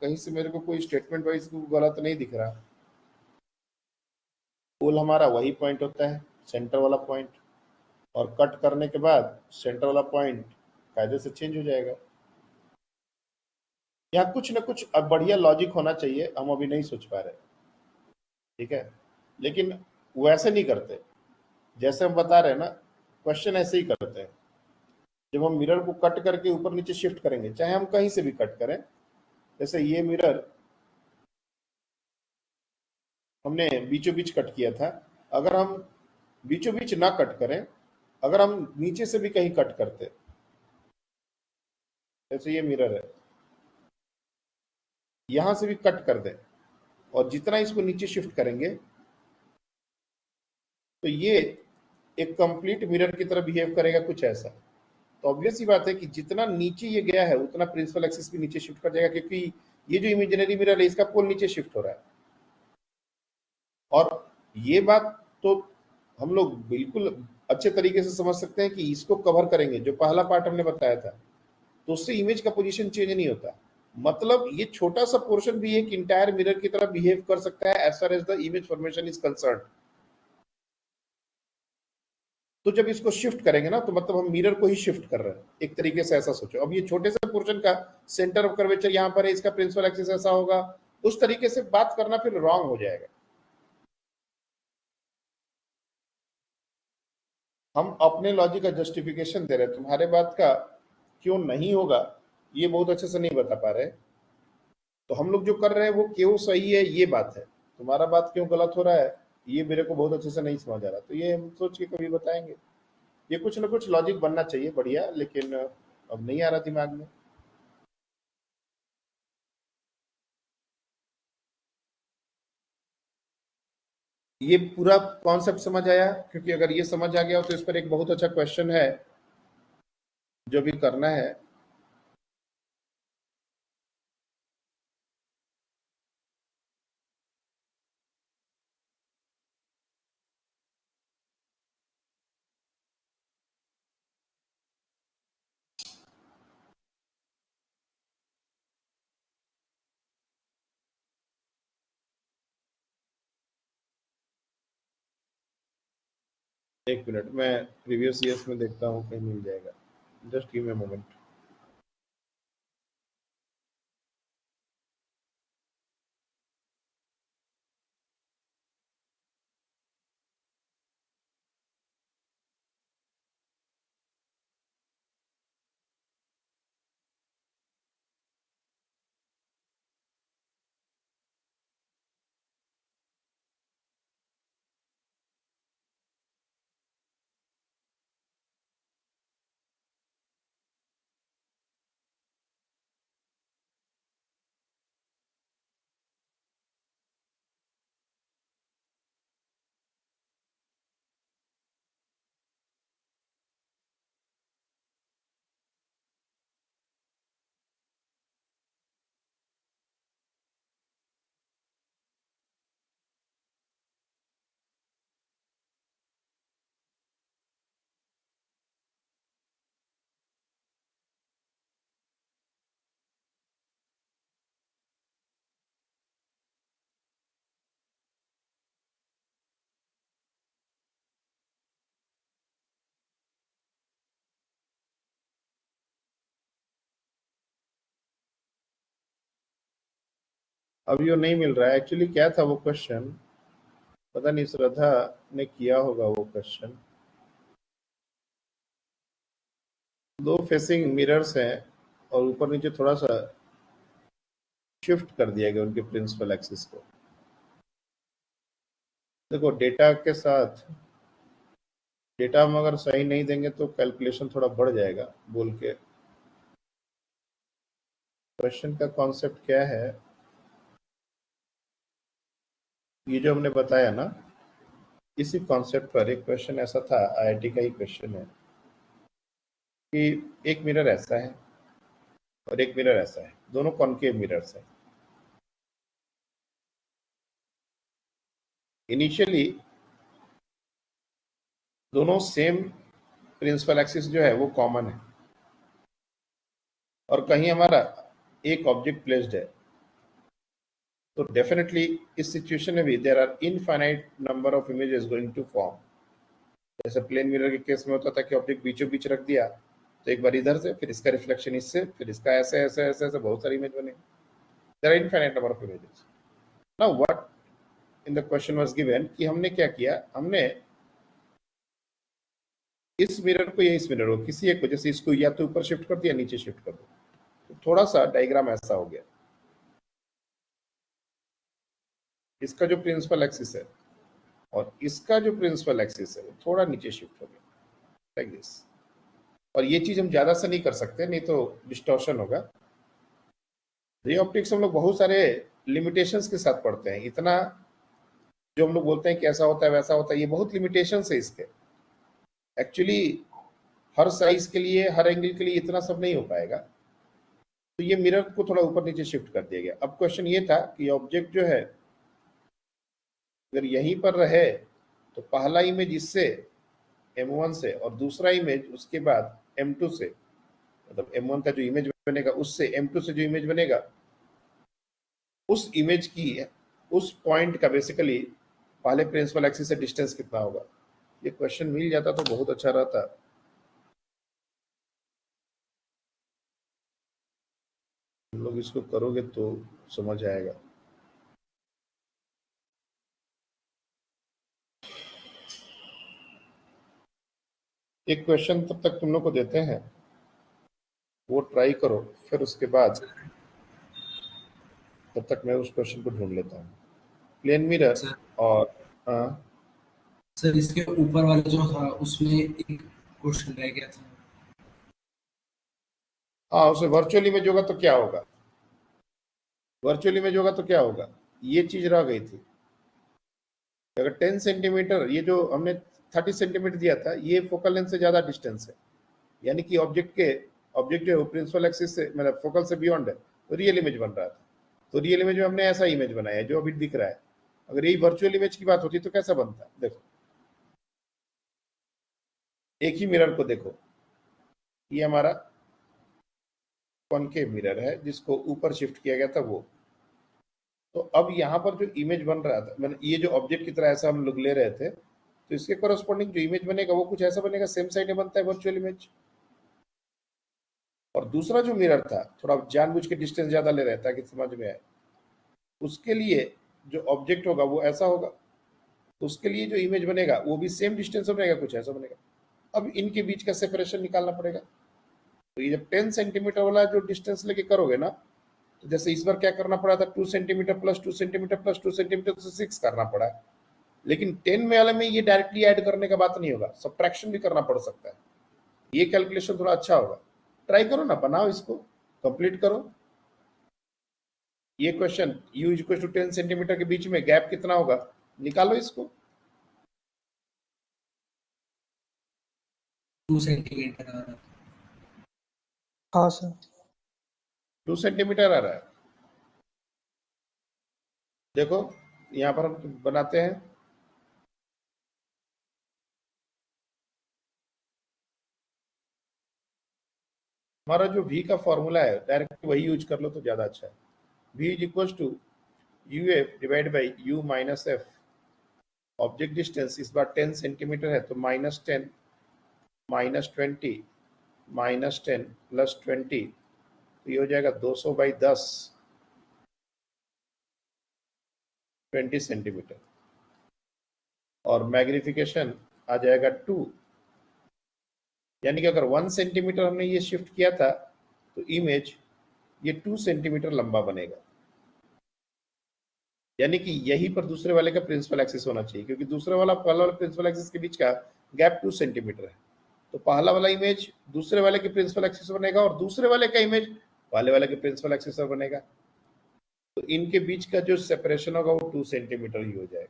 कहीं से मेरे को कोई स्टेटमेंट वाइज गलत नहीं दिख रहा। पोल हमारा वही पॉइंट होता है, सेंटर वाला पॉइंट, और कट करने के बाद सेंटर वाला पॉइंट कायदे से चेंज हो जाएगा। यहाँ कुछ ना कुछ अब बढ़िया लॉजिक होना चाहिए, हम अभी नहीं सोच पा रहे, ठीक है। लेकिन वैसे नहीं करते जैसे हम बता रहे हैं ना, क्वेश्चन ऐसे ही करते हैं। जब हम मिरर को कट करके ऊपर नीचे शिफ्ट करेंगे, चाहे हम कहीं से भी कट करें, जैसे ये मिरर हमने बीचों बीच कट किया था, अगर हम बीचों बीच ना कट करें, अगर हम नीचे से भी कहीं कट करते, जैसे ये मिरर है, यहां से भी कट कर दें और जितना इसको नीचे शिफ्ट करेंगे तो ये एक कंप्लीट मिरर की तरह बिहेव करेगा, कुछ ऐसा। तो ऑब्वियस ही बात है कि जितना नीचे ये गया है उतना प्रिंसिपल एक्सिस भी नीचे शिफ्ट कर जाएगा, क्योंकि ये जो इमेजिनरी मिरर है इसका पोल नीचे शिफ्ट हो रहा है। और ये बात तो हम लोग बिल्कुल अच्छे तरीके से समझ सकते हैं कि इसको कवर करेंगे, जो पहला पार्ट हमने बताया था, तो उससे इमेज का पोजीशन चेंज नहीं होता। मतलब ये छोटा सा पोर्शन भी एक इंटायर मिरर की तरह बिहेव कर सकता है as far as the image formation is concern. तो जब इसको शिफ्ट करेंगे ना तो मतलब हम मिरर को ही शिफ्ट कर रहे हैं, एक तरीके से ऐसा सोचो। अब ये छोटे से पोर्शन का सेंटर ऑफ कर्वेचर यहाँ पर है, इसका प्रिंसिपल एक्सिस ऐसा होगा, उस तरीके से बात करना फिर रॉन्ग हो जाएगा। हम अपने लॉजिक का जस्टिफिकेशन दे रहे हैं, तुम्हारे बात का क्यों नहीं होगा ये बहुत अच्छे से नहीं बता पा रहे। तो हम लोग जो कर रहे हैं वो क्यों सही है ये बात है, तुम्हारा बात क्यों गलत हो रहा है ये मेरे को बहुत अच्छे से नहीं समझ आ रहा। तो ये हम सोच के कभी बताएंगे। ये कुछ ना कुछ लॉजिक बनना चाहिए बढ़िया, लेकिन अब नहीं आ रहा दिमाग में। ये पूरा कॉन्सेप्ट समझ आया? क्योंकि अगर ये समझ आ गया हो तो इस पर एक बहुत अच्छा क्वेश्चन है जो भी करना है। एक मिनट, मैं प्रीवियस ईयर्स में देखता हूँ कहीं मिल जाएगा। Just give me a moment. अब ये नहीं मिल रहा है। एक्चुअली क्या था वो क्वेश्चन, पता नहीं श्रद्धा ने किया होगा वो क्वेश्चन। दो फेसिंग मिरर्स हैं और ऊपर नीचे थोड़ा सा शिफ्ट कर दिया गया उनके प्रिंसिपल एक्सिस को। देखो डेटा के साथ डेटा हम अगर सही नहीं देंगे तो कैलकुलेशन थोड़ा बढ़ जाएगा बोल के। क्वेश्चन का कॉन्सेप्ट क्या है, ये जो हमने बताया ना, इसी कॉन्सेप्ट पर एक क्वेश्चन ऐसा था, आईआईटी का ही क्वेश्चन है कि एक मिरर ऐसा है और एक मिरर ऐसा है, दोनों कॉनकेव मिरर्स हैं। इनिशियली दोनों सेम प्रिंसिपल एक्सिस जो है वो कॉमन है और कहीं हमारा एक ऑब्जेक्ट प्लेस्ड है, तो डेफिनेटली इस सिचुएशन में भी there are infinite number of images going to form. जैसे प्लेन मिरर के केस में होता था कि ऑब्जेक्ट बीचों बीच रख दिया तो एक बार इधर से, फिर इसका रिफ्लेक्शन इससे, फिर इसका ऐसे ऐसे ऐसे ऐसे बहुत सारी इमेज बने। There are infinite number of images. Now what in the question was given कि हमने क्या किया, हमने इस मिरर को या इस मिरर को किसी एक वजह से इसको या तो ऊपर शिफ्ट कर दिया, नीचे शिफ्ट कर दो, तो थोड़ा सा डायग्राम ऐसा हो गया। इसका जो प्रिंसिपल एक्सिस है और इसका जो प्रिंसिपल एक्सिस है वो थोड़ा नीचे शिफ्ट हो गया लाइक दिस। और ये चीज हम ज्यादा से नहीं कर सकते, नहीं तो डिस्टॉर्शन होगा। रे ऑप्टिक्स हम लोग बहुत सारे लिमिटेशंस के साथ पढ़ते हैं। इतना जो हम लोग बोलते हैं कि ऐसा होता है वैसा होता है, ये बहुत लिमिटेशंस है इसके। एक्चुअली हर साइज के लिए, हर एंगल के लिए इतना सब नहीं हो पाएगा। तो ये मिरर को थोड़ा ऊपर नीचे शिफ्ट कर दिया गया। अब क्वेश्चन ये था कि ऑब्जेक्ट जो है अगर यहीं पर रहे तो पहला इमेज इससे M1 से और दूसरा इमेज उसके बाद M2 से, मतलब M1 का जो इमेज बनेगा उससे M2 से जो इमेज बनेगा उस इमेज की, उस पॉइंट का बेसिकली पहले प्रिंसिपल एक्सिस से डिस्टेंस कितना होगा। ये क्वेश्चन मिल जाता तो बहुत अच्छा रहता। तुम लोग इसको करोगे तो समझ आएगा। एक क्वेश्चन तब तक तुम लोग को देते हैं, वो ट्राई करो, फिर उसके बाद तब तक मैं उस क्वेश्चन को ढूंढ लेता हूँ। प्लेन मिरर सर और हाँ सर इसके ऊपर वाला जो था उसमें एक क्वेश्चन रह गया था। हाँ, उसे वर्चुअल इमेज होगा तो क्या होगा, वर्चुअल इमेज होगा तो क्या होगा, ये चीज रह गई थी। अगर 10 सेंटीमीटर, ये जो हमने 30 सेंटीमीटर दिया था, ये फोकल लेंथ से ज्यादा डिस्टेंस है, यानी कि ऑब्जेक्ट जो है प्रिंसिपल एक्सिस से मतलब फोकल से बियॉन्ड है, तो रियल इमेज बन रहा था। तो रियल इमेज में हमने ऐसा इमेज बनाया है जो अभी दिख रहा है। अगर यही वर्चुअल इमेज की बात होती तो कैसा बनता? देखो, एक ही मिरर को देखो, ये हमारा कॉनकेव मिरर है जिसको ऊपर शिफ्ट किया गया था वो। तो अब यहाँ पर जो इमेज बन रहा था, मतलब ये जो ऑब्जेक्ट की तरह ऐसा हम लोग ले रहे थे, तो इसके कोरस्पॉन्डिंग जो इमेज बनेगा वो कुछ ऐसा बनेगा, सेम साइड में बनता है वर्चुअल इमेज। और दूसरा जो मिरर था, थोड़ा जानबूझ के डिस्टेंस ज्यादा ले रहा है ताकि समझ में आए, उसके लिए जो ऑब्जेक्ट होगा वो ऐसा होगा, तो उसके लिए जो इमेज बनेगा वो भी सेम डिस्टेंस में बनेगा, कुछ ऐसा बनेगा। अब इनके बीच का सेपरेशन निकालना पड़ेगा। तो ये जब 10 सेंटीमीटर वाला जो डिस्टेंस लेके करोगे ना, तो जैसे इस बार क्या करना पड़ा था, 2 centimetre plus 2 centimetre plus 2 centimetre तो 6 करना पड़ा। लेकिन 10 में वाले में ये डायरेक्टली ऐड करने का बात नहीं होगा, सब्ट्रैक्शन भी करना पड़ सकता है। ये कैलकुलेशन थोड़ा अच्छा होगा, ट्राई करो ना, बनाओ इसको, कंप्लीट करो। ये question u equal to 10 centimetre के बीच में गैप कितना होगा, निकालो इसको। 2 सेंटीमीटर आ रहा है। हाँ सर। 2 सेंटीमीटर आ रहा है। देखो यहां पर हम बनाते हैं, हमारा जो v का फॉर्मूला है डायरेक्ट वही यूज कर लो तो ज्यादा अच्छा है। v is equal to uf divide by u minus F. Object distance इस बार 10 सेंटीमीटर है, तो -10 -20 -10 प्लस 20, तो ये हो जाएगा 200/10 20 सेंटीमीटर। और मैग्निफिकेशन आ जाएगा 2, यानी कि अगर 1 सेंटीमीटर हमने ये शिफ्ट किया था तो इमेज ये 2 सेंटीमीटर लंबा बनेगा, यानी कि यहीं पर दूसरे वाले का प्रिंसिपल एक्सिस होना चाहिए, क्योंकि दूसरे वाला पहला वाला प्रिंसिपल एक्सिस के बीच का गैप 2 सेंटीमीटर है। तो पहला वाला इमेज दूसरे वाले के प्रिंसिपल एक्सिस पर बनेगा और दूसरे वाले का इमेज पहले वाले के प्रिंसिपल एक्सिस पर बनेगा। तो इनके बीच का जो सेपरेशन होगा वो 2 सेंटीमीटर ही हो जाएगा।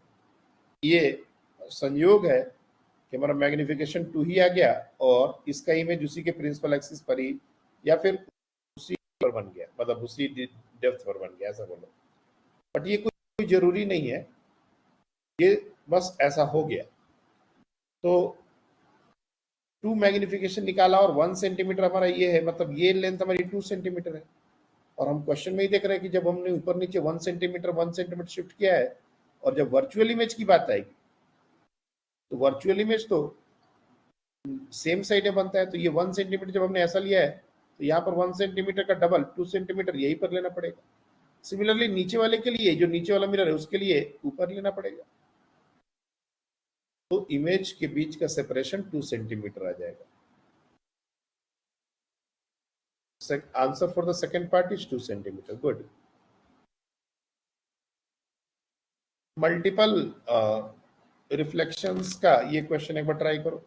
ये संयोग है कि हमारा मैग्निफिकेशन 2 ही आ गया और इसका इमेज उसी के प्रिंसिपल एक्सिस पर ही या फिर उसी पर बन गया, मतलब उसी डेप्थ पर बन गया, ऐसा बोलो। बट ये कोई जरूरी नहीं है, ये बस ऐसा हो गया। तो 2 मैग्निफिकेशन निकाला और 1 सेंटीमीटर हमारा ये है, मतलब ये लेंथ हमारी 2 सेंटीमीटर है। और हम क्वेश्चन में ही देख रहे हैं कि जब हमने ऊपर नीचे 1 सेंटीमीटर शिफ्ट किया है, और जब वर्चुअल इमेज की बात आएगी तो वर्चुअल इमेज तो सेम साइड में बनता है। तो ये 1 सेंटीमीटर जब हमने ऐसा लिया है, तो यहाँ पर 1 सेंटीमीटर का डबल 2 सेंटीमीटर यही पर लेना पड़ेगा। सिमिलरली नीचे वाले के लिए, जो नीचे वाला मिरर है उसके लिए ऊपर लेना पड़ेगा। तो इमेज के बीच का सेपरेशन 2 सेंटीमीटर आ जाएगा। Answer for the second part is 2 centimetre. Good. Multiple reflections का ये क्वेश्चन एक बार ट्राई करो।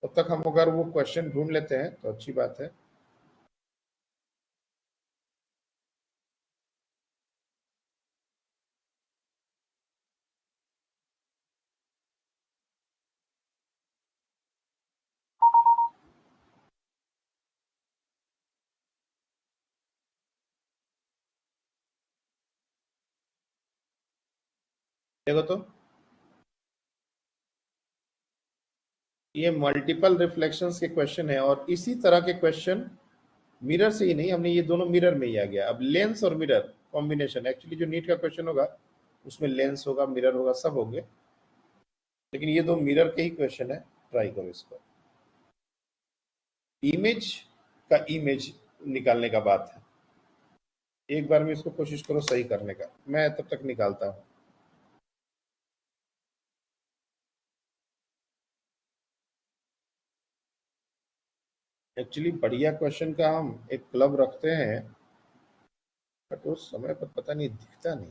तब तक हम अगर वो क्वेश्चन ढूंढ लेते हैं तो अच्छी बात है। देखो तो ये मल्टीपल रिफ्लेक्शंस के क्वेश्चन है, और इसी तरह के क्वेश्चन मिरर से ही नहीं, हमने ये दोनों मिरर में ही आ गया। अब लेंस और मिरर कॉम्बिनेशन, एक्चुअली जो नीट का क्वेश्चन होगा उसमें लेंस होगा, मिरर होगा, सब होंगे, लेकिन ये दो मिरर के ही क्वेश्चन है। ट्राई करो इसको। इमेज का इमेज निकालने का बात है, एक बार में इसको कोशिश करो सही करने का, मैं तब तक निकालता हूं। एक्चुअली बढ़िया क्वेश्चन का हम एक क्लब रखते हैं, बट उस समय पर पता नहीं दिखता नहीं।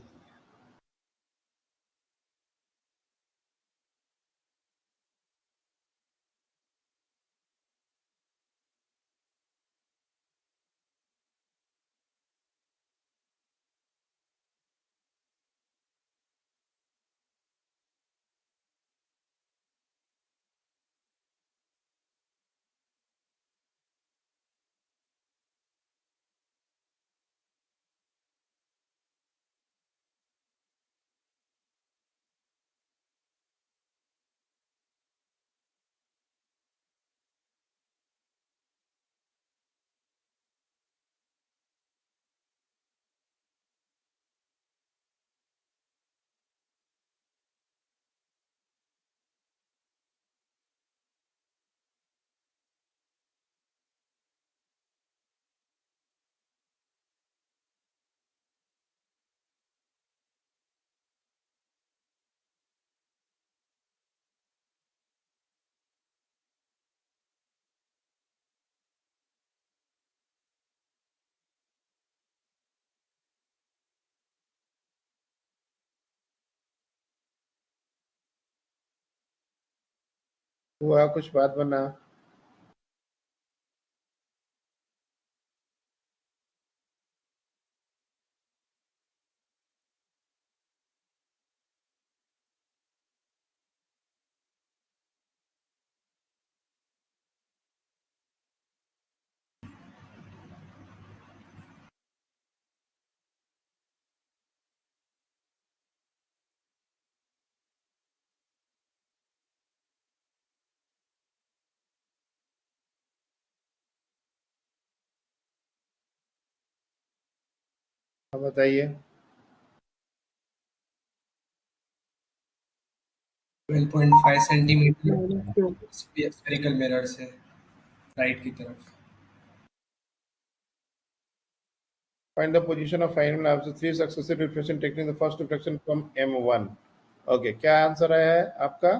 हुआ कुछ बात बना? अब बताइए। 12.5 सेंटीमीटर -2 स्फेरिकल मिरर से राइट की तरफ। Find the position of final after three successive reflection taking the first reflection from M1. Okay, क्या आंसर आया है आपका?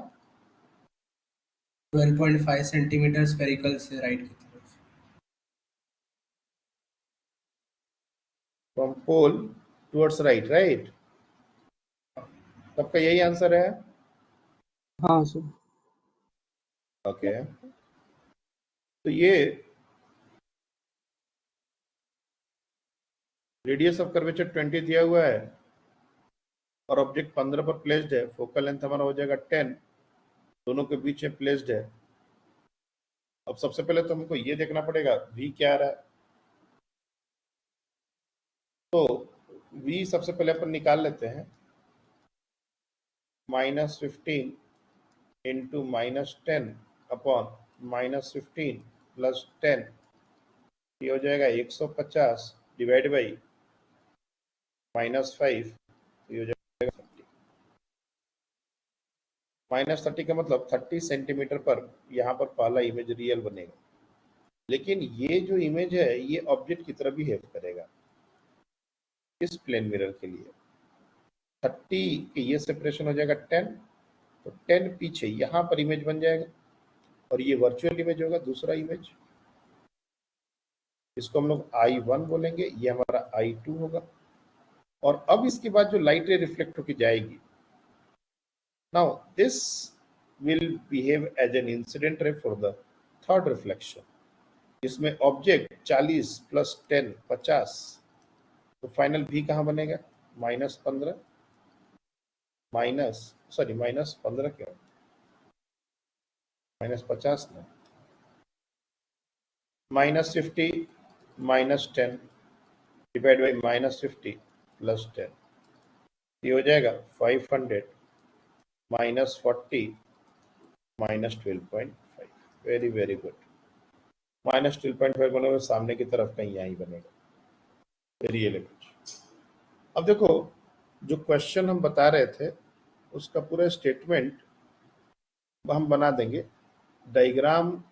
12.5 सेंटीमीटर स्फेरिकल से राइट की तरफ। From pole towards right, right? सबका यही आंसर है? हाँ सर। ओके, तो ये रेडियस ऑफ कर्वेचर 20 दिया हुआ है और ऑब्जेक्ट 15 पर प्लेस्ड है। फोकल लेंथ हमारा हो जाएगा 10, दोनों के बीच में प्लेस्ड है। अब सबसे पहले तो हमको ये देखना पड़ेगा v क्या आ रहा है। तो v सबसे पहले अपन निकाल लेते हैं। -15 इंटू -10 अपॉन -15 प्लस 10, ये हो जाएगा 150 डिवाइड बाई -5, ये हो जाएगा 30। -30 का मतलब 30 सेंटीमीटर पर यहाँ पर पहला इमेज रियल बनेगा। लेकिन ये जो इमेज है ये ऑब्जेक्ट की तरह बिहेव करेगा इस प्लेन मिरर के लिए। 30 के ये सेपरेशन हो जाएगा 10, तो 10 पीछे यहाँ पर इमेज बन जाएगा और ये वर्चुअल इमेज होगा, दूसरा इमेज। इसको हम लोग I1 बोलेंगे, ये हमारा I2 होगा। और अब इसके बाद जो लाइट रे रिफ्लेक्ट होकर जाएगी, now this will behave as an incident ray for the third reflection. इसमें ऑब्जेक्ट 40 प्लस 10 50, तो फाइनल भी कहाँ बनेगा? -15 -15 क्यों, -50 ना, -50 -10 डिवाइड बाई -50 प्लस 10, ये हो जाएगा 500 -40 -12.5। Very very good. -12.5 बनेगा सामने की तरफ कहीं यहाँ ही बनेगा रियल इमेज। अब देखो जो क्वेश्चन हम बता रहे थे उसका पूरा स्टेटमेंट हम बना देंगे। डायग्राम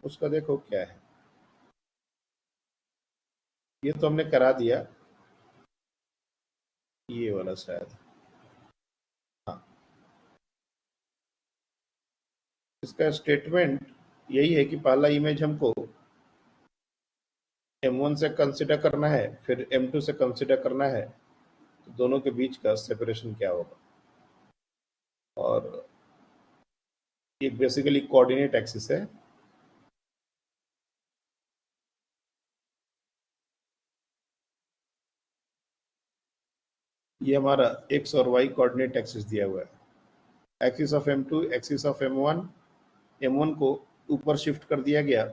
उसका देखो क्या है, ये तो हमने करा दिया, ये वाला शायद, हाँ। इसका स्टेटमेंट यही है कि पहला इमेज हमको M1 से कंसिडर करना है, फिर M2 से कंसिडर करना है, तो दोनों के बीच का सेपरेशन क्या होगा। और ये बेसिकली कोऑर्डिनेट एक्सिस है। ये हमारा x और y कोऑर्डिनेट एक्सिस दिया हुआ है। Axis of M2, axis of M1, M1 को ऊपर शिफ्ट कर दिया गया,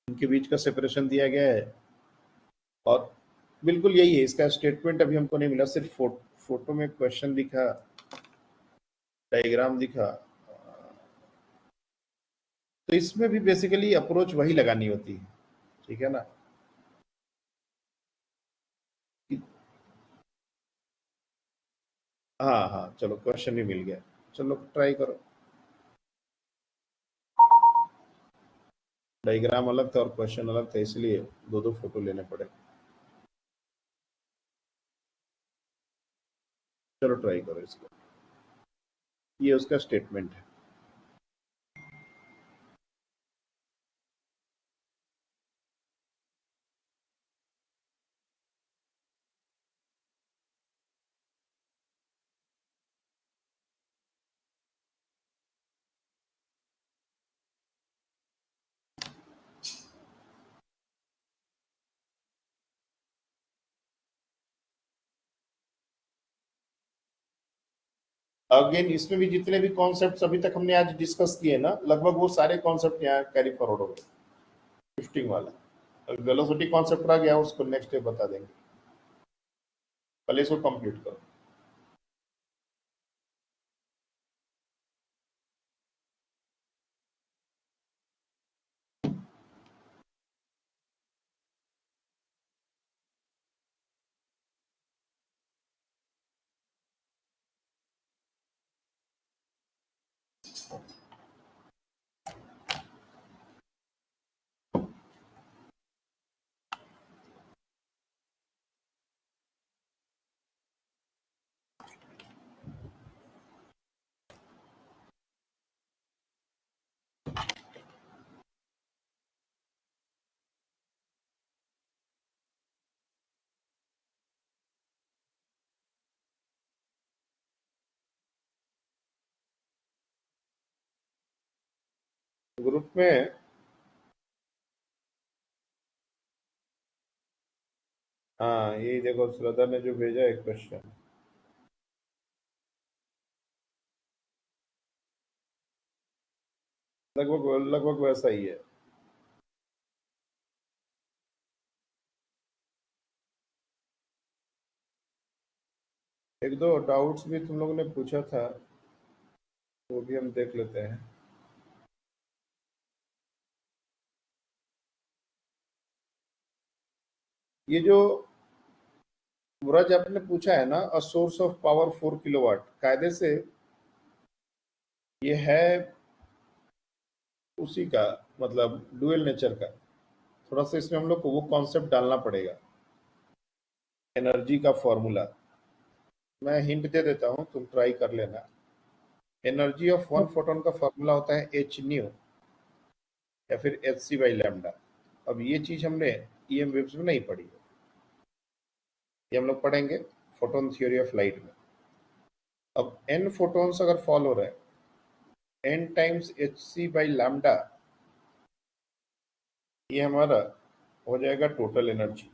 इनके बीच का सेपरेशन दिया गया है। और बिल्कुल यही है, इसका स्टेटमेंट अभी हमको नहीं मिला, सिर्फ फोटो में क्वेश्चन दिखा, डायग्राम दिखा। तो इसमें भी बेसिकली अप्रोच वही लगानी होती है, ठीक है ना। हाँ हाँ, चलो क्वेश्चन भी मिल गया, चलो ट्राई करो। डायग्राम अलग था और क्वेश्चन अलग था, इसलिए दो दो फोटो लेने पड़े। चलो ट्राई करो इसको, ये उसका स्टेटमेंट है। अगेन इसमें भी जितने भी कॉन्सेप्ट्स अभी तक हमने आज डिस्कस किए ना, लगभग वो सारे कॉन्सेप्ट यहाँ कैरी फॉरवर्ड हो गए। शिफ्टिंग वाला वेलोसिटी कॉन्सेप्ट रह गया, उसको नेक्स्ट डे बता देंगे, पहले इसको कंप्लीट करो। ग्रुप में हाँ, यही देखो श्रद्धा ने जो भेजा एक क्वेश्चन, लगभग लगभग वैसा ही है। एक दो डाउट्स भी तुम लोगों ने पूछा था, वो भी हम देख लेते हैं। ये जो ब्रज आपने पूछा है ना, a source of power 4 kilowatt, कायदे से ये है उसी का, मतलब डुअल नेचर का। थोड़ा सा इसमें हम लोग को वो कॉन्सेप्ट डालना पड़ेगा, एनर्जी का फॉर्मूला। मैं हिंट दे देता हूं, तुम ट्राई कर लेना। एनर्जी ऑफ वन फोटोन का फॉर्मूला होता है एच न्यू या फिर एच सी बाई लैम्डा। अब ये चीज हमने ईएम वेव्स में नहीं पढ़ी है, ये हम लोग पढ़ेंगे फोटोन थ्योरी ऑफ लाइट में। अब एन फोटोन्स अगर फॉल हो रहे हैं, N times H C by lambda, ये हमारा हो जाएगा टोटल एनर्जी।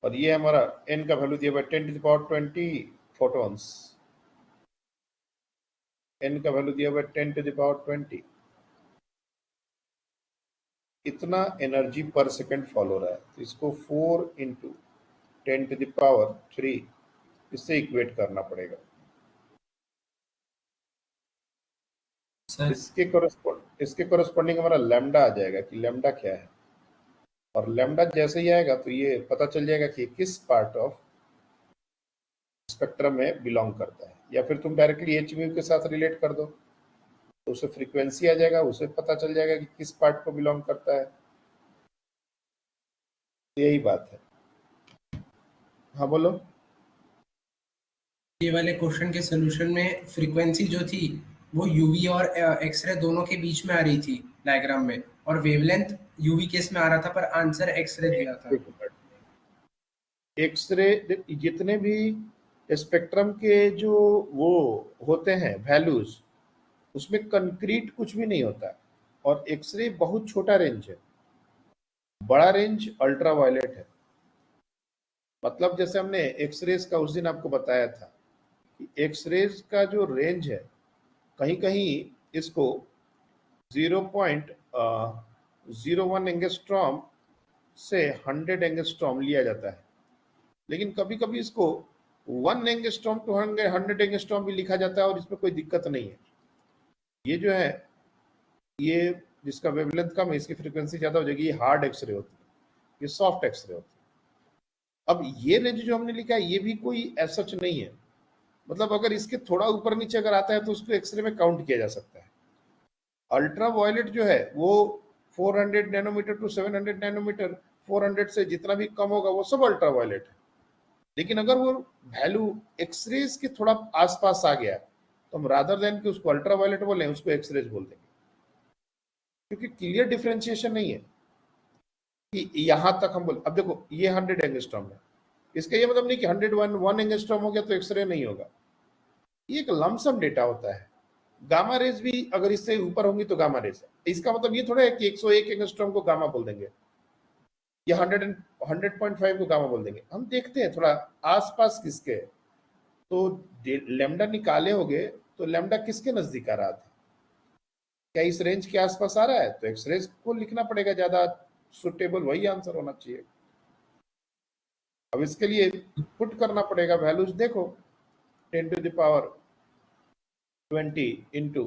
और ये हमारा एन का वैल्यू दिया हुआ 10⁻20 फोटॉन्स, एन का वैल्यू दिया हुआ 10⁻20। इतना एनर्जी पर सेकंड फॉल हो रहा है, तो इसको 4 इंटू 10⁻3 इससे इक्वेट करना पड़ेगा। सर इसके कोरस्पॉन्डिंग हमारा लैम्डा आ जाएगा कि लैम्डा क्या है। और लैम्डा जैसे ही आएगा तो ये पता चल जाएगा कि किस पार्ट ऑफ स्पेक्ट्रम में बिलोंग करता है, या फिर तुम डायरेक्टली एच म्यू के साथ रिलेट कर दो तो उसे फ्रीक्वेंसी आ जाएगा, उसे पता चल जाएगा कि किस पार्ट को बिलोंग करता है। यही बात है। हाँ बोलो। ये वाले क्वेश्चन के सॉल्यूशन में फ्रीक्वेंसी जो थी वो यूवी और एक्सरे दोनों के बीच में आ रही थी डायग्राम में, और वेवलेंथ यूवी केस में आ रहा था, पर आंसर एक्सरे दिया था। एक्सरे जितने भी स्पेक्ट्रम के जो वो होते हैं वैल्यूज, उसमें कंक्रीट कुछ भी नहीं होता, और एक्सरे बहुत छोटा रेंज है, बड़ा रेंज अल्ट्रा वायलेट है। मतलब जैसे हमने एक्सरेज का उस दिन आपको बताया था कि एक्सरेज का जो रेंज है, कहीं कहीं इसको 0.01 एंगस्ट्रॉम से 100 एंगस्ट्रॉम लिया जाता है, लेकिन कभी कभी इसको 1 एंगस्ट्रॉम टू 100 एंगस्ट्रॉम भी लिखा जाता है, और इसमें कोई दिक्कत नहीं है। ये जो है, ये जिसका वेवलेंथ कम है, इसकी फ्रीक्वेंसी ज्यादा हो जाएगी, ये हार्ड एक्सरे होती है, ये सॉफ्ट एक्सरे होती है। अब ये रेंज जो हमने लिखा है, ये भी कोई ऐसा नहीं है, मतलब अगर इसके थोड़ा ऊपर नीचे अगर आता है तो उसको एक्सरे में काउंट किया जा सकता है। अल्ट्रा वायलेट जो है वो 400 नैनोमीटर टू 700 नैनोमीटर, 400 से जितना भी कम होगा वो सब अल्ट्रा वायलेट है। लेकिन अगर वो वैल्यू एक्सरेज के थोड़ा आसपास आ गया तो हम रादर देन कि उसको अल्ट्रा वायलेट बोले, उसको एक्सरेज बोल देंगे, क्योंकि क्लियर डिफरेंशिएशन नहीं है कि यहां तक हम बोले। अब देखो ये 100 एंगस्ट्रॉम है, इसका ये मतलब नहीं कि 101 एंगस्ट्रॉम हो गया तो एक्सरे नहीं होगा। ये एक लमसम डेटा होता है। गामा रेज भी अगर इससे ऊपर होंगी तो गामा रेज है, इसका मतलब ये थोड़ा है कि 101 एंगस्ट्रॉम को गामा बोल देंगे या 100.5 को गामा बोल देंगे। हम देखते हैं थोड़ा आसपास किसके है। तो लेमडा निकाले होगे तो लेमडा किसके नजदीक आ रहा था? क्या इस रेंज के आसपास आ रहा है? तो एक्स रेज को लिखना पड़ेगा, ज्यादा सुटेबल वही आंसर होना चाहिए। अब इसके लिए पुट करना पड़ेगा वैल्यूज, देखो 10 टू द पावर 20 इंटू,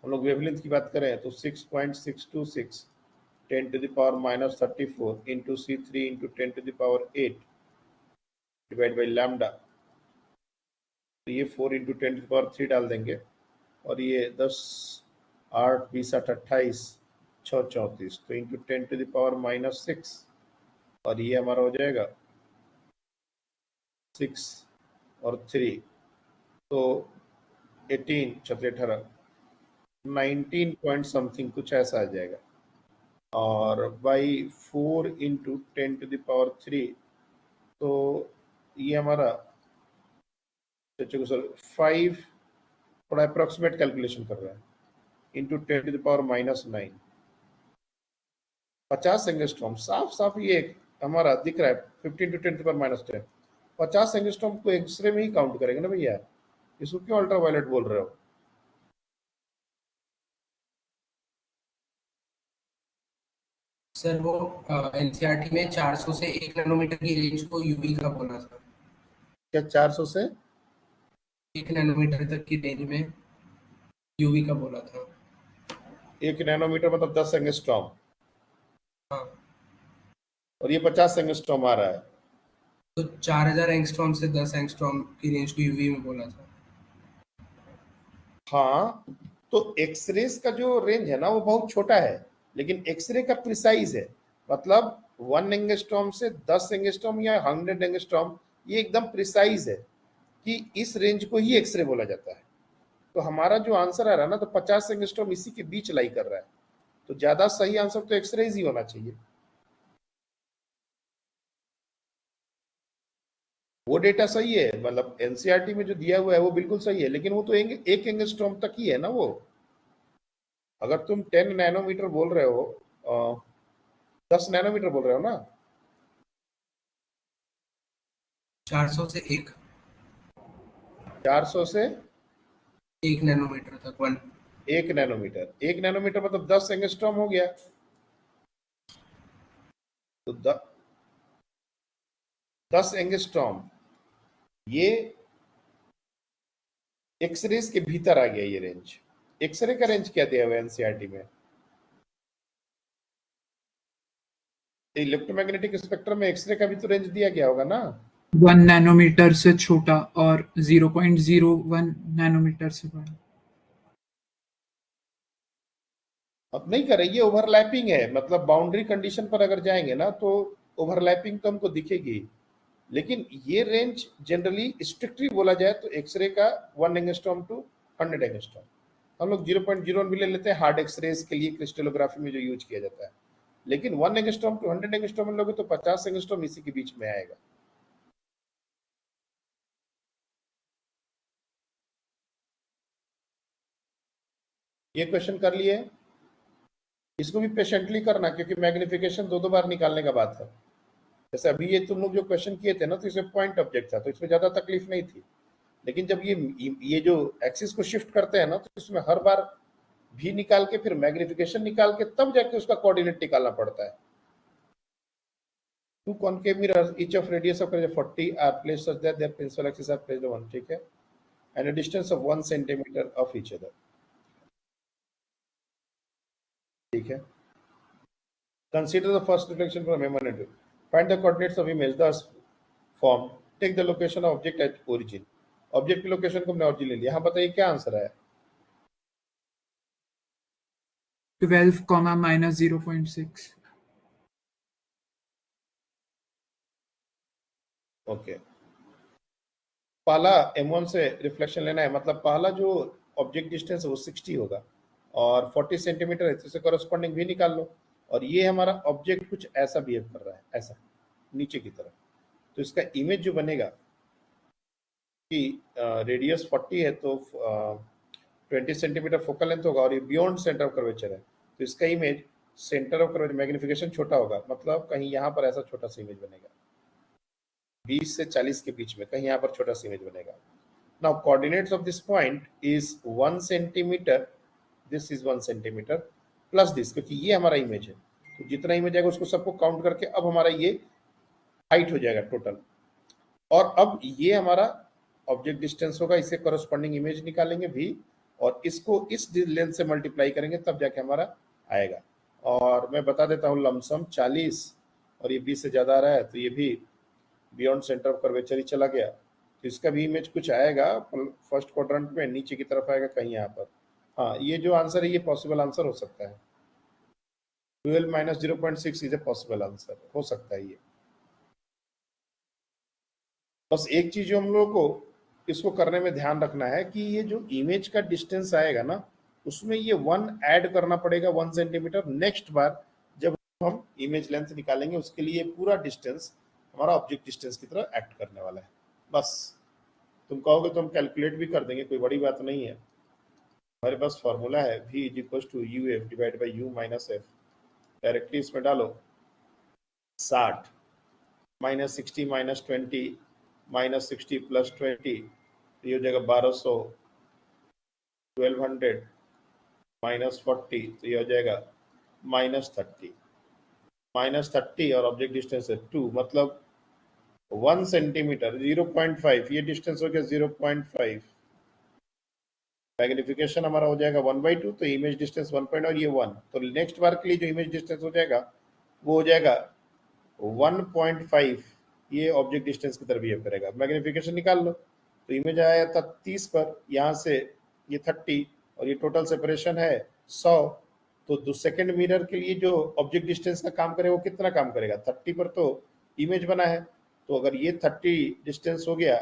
हम लोग वेवलेंथ की बात करें तो 6.626 10 to the power minus 34 into C3 into 10 to the power 8 divide by lambda. ये 4 इंटू 10 टू द पावर 3 डाल देंगे और ये 10 8 20 8 28 6 34 तो into 10 to the power minus 6 और ये हमारा हो जाएगा 6 और 3 तो 18 छत्तीस 18 19 पॉइंट समथिंग कुछ ऐसा आ जाएगा। और by 4 into 10 to the power 3 तो ये हमारा सर 5, थोड़ा अप्रोक्सीमेट कैलकुलेशन कर रहा है, into 10 to the power minus 9 50 angstrom. साफ साफ ये हमारा दिख रहा है 15 to 10 to power minus 10। 50 angstrom को एक्सरे में ही काउंट करेंगे ना भैया, इसको क्यों अल्ट्रावायलेट बोल रहे हो? सर वो एनसीईआरटी में 400 से 1 नैनोमीटर की रेंज को यूवी का बोला था। क्या 400 से 1 नैनोमीटर तक की रेंज में यूवी का बोला था। 1 नैनोमीटर मतलब 10 एंगस्ट्रॉम, हाँ, और ये 50 एंगस्ट्रॉम आ रहा है। तो 4000 एंगस्ट्रॉम से 10 एंगस्ट्रॉम की रेंज को यूवी में बोला था। हाँ, तो एक्सरेज का जो रेंज है ना वो बहुत छोटा है, लेकिन एक्सरे का प्रिसाइज है, मतलब 1 एंगस्ट्रॉम से 10 एंगस्ट्रॉम या 100 एंगस्ट्रॉम, ये एकदम प्रिसाइज है कि इस रेंज को ही एक्सरे बोला जाता है। तो हमारा जो आंसर आ रहा है ना, तो 50 एंगस्ट्रॉम इसी के बीच लाई कर रहा है, तो ज्यादा सही आंसर तो एक्सरेज ही होना चाहिए। वो डेटा सही है, मतलब एनसीईआरटी में जो दिया हुआ है वो बिल्कुल सही है, लेकिन वो तो 1 एंगस्ट्रॉम तक ही है ना वो। अगर तुम 10 नैनोमीटर बोल रहे हो, 10 नैनोमीटर बोल रहे हो ना, 400 से 1 400 से 1 नैनोमीटर तक 1। 1 नैनोमीटर, 1 नैनोमीटर मतलब 10 एंगस्ट्रॉम हो गया, तो 10 एंगस्ट्रॉम ये एक्सरेज के भीतर आ गया ये रेंज। एक्सरे का रेंज क्या दिया हुआ है एनसीईआरटी में? इलेक्ट्रोमैग्नेटिक स्पेक्ट्रम में एक्सरे का भी तो रेंज दिया गया होगा ना। 1 नैनोमीटर से छोटा और 0.01 नैनोमीटर से बड़ा। अब नहीं करे, ये ओवरलैपिंग है, मतलब बाउंड्री कंडीशन पर अगर जाएंगे ना तो ओवरलैपिंग तो हमको दिखेगी, लेकिन ये रेंज जनरली स्ट्रिक्टली बोला जाए तो एक्सरे का 1 एंगस्ट्रॉम टू 100 एंगस्ट्रॉम, हम लोग 0.01 भी ले लेते हैं हार्ड एक्सरेज के लिए क्रिस्टलोग्राफी में जो यूज किया जाता है, लेकिन 1 एंगस्ट्रॉम टू 100 एंगस्ट्रॉम में लोगे तो 50 एंगस्ट्रॉम इसी के बीच में आएगा। ये क्वेश्चन कर लिए, इसको भी पेशेंटली करना, क्योंकि मैग्निफिकेशन दो बार निकालने का बात है। जैसे अभी ये तुम लोग जो क्वेश्चन किए थे ना, तो इसमें पॉइंट ऑब्जेक्ट था, तो इसमें ज्यादा तकलीफ नहीं थी, लेकिन जब ये जो एक्सिस को शिफ्ट करते हैं ना, तो इसमें हर बार भी निकाल के फिर मैग्निफिकेशन निकाल के तब जाके उसका कोऑर्डिनेट निकालना पड़ता है। Two concave mirrors each of radius of 40 are placed such that their principal axis are placed on, ठीक है, and a distance of 1 centimeter of each other, ठीक है। Consider the first reflection from M1 find the coordinates of image thus formed, take the location of object at origin। Object की लोकेशन को हमने ऑरिजिन ले लिया। हाँ बताइए क्या आंसर है? 12, minus 0.6। ओके, पहला M1 से रिफ्लेक्शन लेना है, मतलब पहला जो ऑब्जेक्ट डिस्टेंस है वो 60 होगा और 40 सेंटीमीटर है, तो इससे कॉरेस्पॉन्डिंग भी निकाल लो। और ये हमारा ऑब्जेक्ट कुछ ऐसा बिहेव कर रहा है, ऐसा नीचे की तरफ, तो इसका इमेज जो बनेगा कि रेडियस 40 है तो 20 सेंटीमीटर फोकल लेंथ होगा और ये बियॉन्ड सेंटर ऑफ कर्वेचर है, तो इसका image centre of curvature magnification छोटा होगा, मतलब कहीं यहाँ पर ऐसा छोटा सा इमेज बनेगा, 20 से 40 के बीच में कहीं यहाँ पर छोटा सा इमेज बनेगा। Now coordinates of this point is 1 centimeter, this is 1 centimeter plus this, क्योंकि ये हमारा इमेज है, तो जितना इमेज आएगा उसको सबको काउंट करके अब हमारा ये हाइट हो जाएगा टोटल। और अब ये हमारा ऑब्जेक्ट डिस्टेंस होगा, इससे कॉरेस्पॉन्डिंग इमेज निकालेंगे v, और इसको इस लेंथ से मल्टीप्लाई करेंगे तब जाके हमारा आएगा। और मैं बता देता हूँ लमसम 40 और ये 20 से ज़्यादा आ रहा है, तो ये भी बियॉन्ड सेंटर ऑफ कर्वेचर ही चला गया, तो इसका भी इमेज कुछ आएगा फर्स्ट क्वाड्रेंट में, नीचे की तरफ आएगा कहीं यहाँ पर। हाँ, ये जो आंसर है ये पॉसिबल आंसर हो सकता है, 12 minus 0.6 is a possible answer, हो सकता है ये। बस एक चीज जो हम लोगों को इसको करने में ध्यान रखना है कि ये जो इमेज का डिस्टेंस आएगा ना, उसमें ये 1 ऐड करना पड़ेगा 1 सेंटीमीटर नेक्स्ट बार जब हम इमेज लेंथ निकालेंगे, उसके लिए पूरा डिस्टेंस हमारा ऑब्जेक्ट डिस्टेंस की तरह एक्ट करने वाला है। बस तुम कहोगे तो हम कैलकुलेट भी कर देंगे, कोई बड़ी बात नहीं है। हमारे पास फॉर्मूला है v is equal to U F divide by U minus F, directly इसमें डालो 60 माइनस 60 माइनस 20 माइनस 60 प्लस 20, तो ये हो जाएगा 1200, 1200 माइनस 40, तो ये हो जाएगा माइनस 30, माइनस 30 और ऑब्जेक्ट डिस्टेंस है 2, मतलब 1 सेंटीमीटर 0.5, ये डिस्टेंस हो गया 0.5। मैग्निफिकेशन हमारा हो जाएगा 1/2, तो इमेज डिस्टेंस 1 और ये 1, तो नेक्स्ट बार के लिए जो इमेज डिस्टेंस हो जाएगा वो हो जाएगा 1.5, ये ऑब्जेक्ट डिस्टेंस की तरफ बिहेव करेगा। मैग्निफिकेशन निकाल लो, तो इमेज आया था 30 पर, यहाँ से ये 30 और ये टोटल सेपरेशन है 100, तो सेकंड मिरर के लिए जो ऑब्जेक्ट डिस्टेंस का काम करे वो कितना काम करेगा, 30 पर तो इमेज बना है, तो अगर ये 30 डिस्टेंस हो गया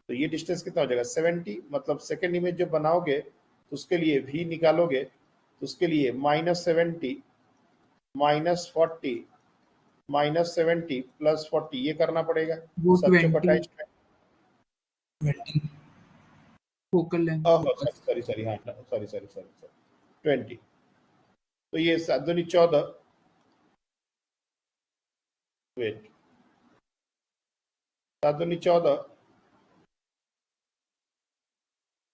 तो ये डिस्टेंस कितना हो जाएगा 70, मतलब सेकंड इमेज जब बनाओगे तो उसके लिए v निकालोगे, तो उसके लिए -70 -40 -70 प्लस 40 ये करना पड़ेगा, वो सच्चो 20 कटाई फोकल लेंथ। सॉरी हाँ सॉरी 20, तो ये 7 दूनी 14, वेट 7 दूनी 14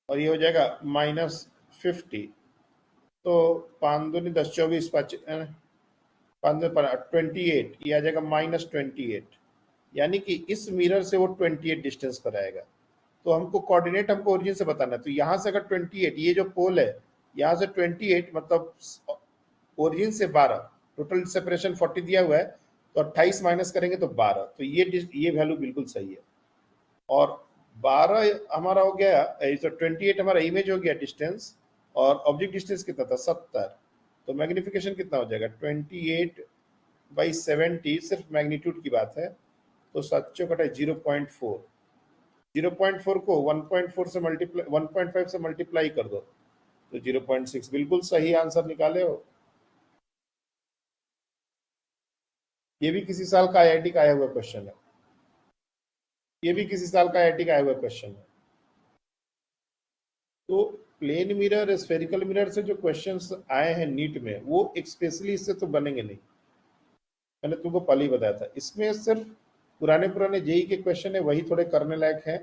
और ये हो जाएगा -50, तो 5 दूनी 10 24 28, ये आ जाएगा -28, यानी कि इस मिरर से वो 28 डिस्टेंस पर आएगा। तो हमको कोऑर्डिनेट हमको ओरिजिन से बताना है, तो यहाँ से अगर 28, ये जो पोल है यहाँ से 28 मतलब ओरिजिन से 12, टोटल सेपरेशन 40 दिया हुआ है, तो 28 माइनस करेंगे तो 12, तो ये वैल्यू बिल्कुल सही है। और 12 हमारा हो गया, तो 28 हमारा इमेज हो गया डिस्टेंस, और ऑब्जेक्ट डिस्टेंस कितना था 70, तो मैग्निफिकेशन कितना हो जाएगा 28/70, सिर्फ मैग्नीट्यूड की बात है, तो 7 कटा 0.4, 0.4 को 1.4 से मल्टीप्लाई 1.5 से मल्टीप्लाई कर दो तो 0.6, बिल्कुल सही आंसर निकाले हो। ये भी किसी साल का आईआईटी का आया हुआ क्वेश्चन है, ये भी किसी साल का आईआईटी का आया हुआ क्वेश्चन है। तो प्लेन मिरर स्फेरिकल मिरर से जो क्वेश्चंस आए हैं नीट में, वो स्पेशली इससे तो बनेंगे नहीं, मैंने तुमको पहले ही बताया था। इसमें सिर्फ पुराने जेई के क्वेश्चन है, वही थोड़े करने लायक हैं,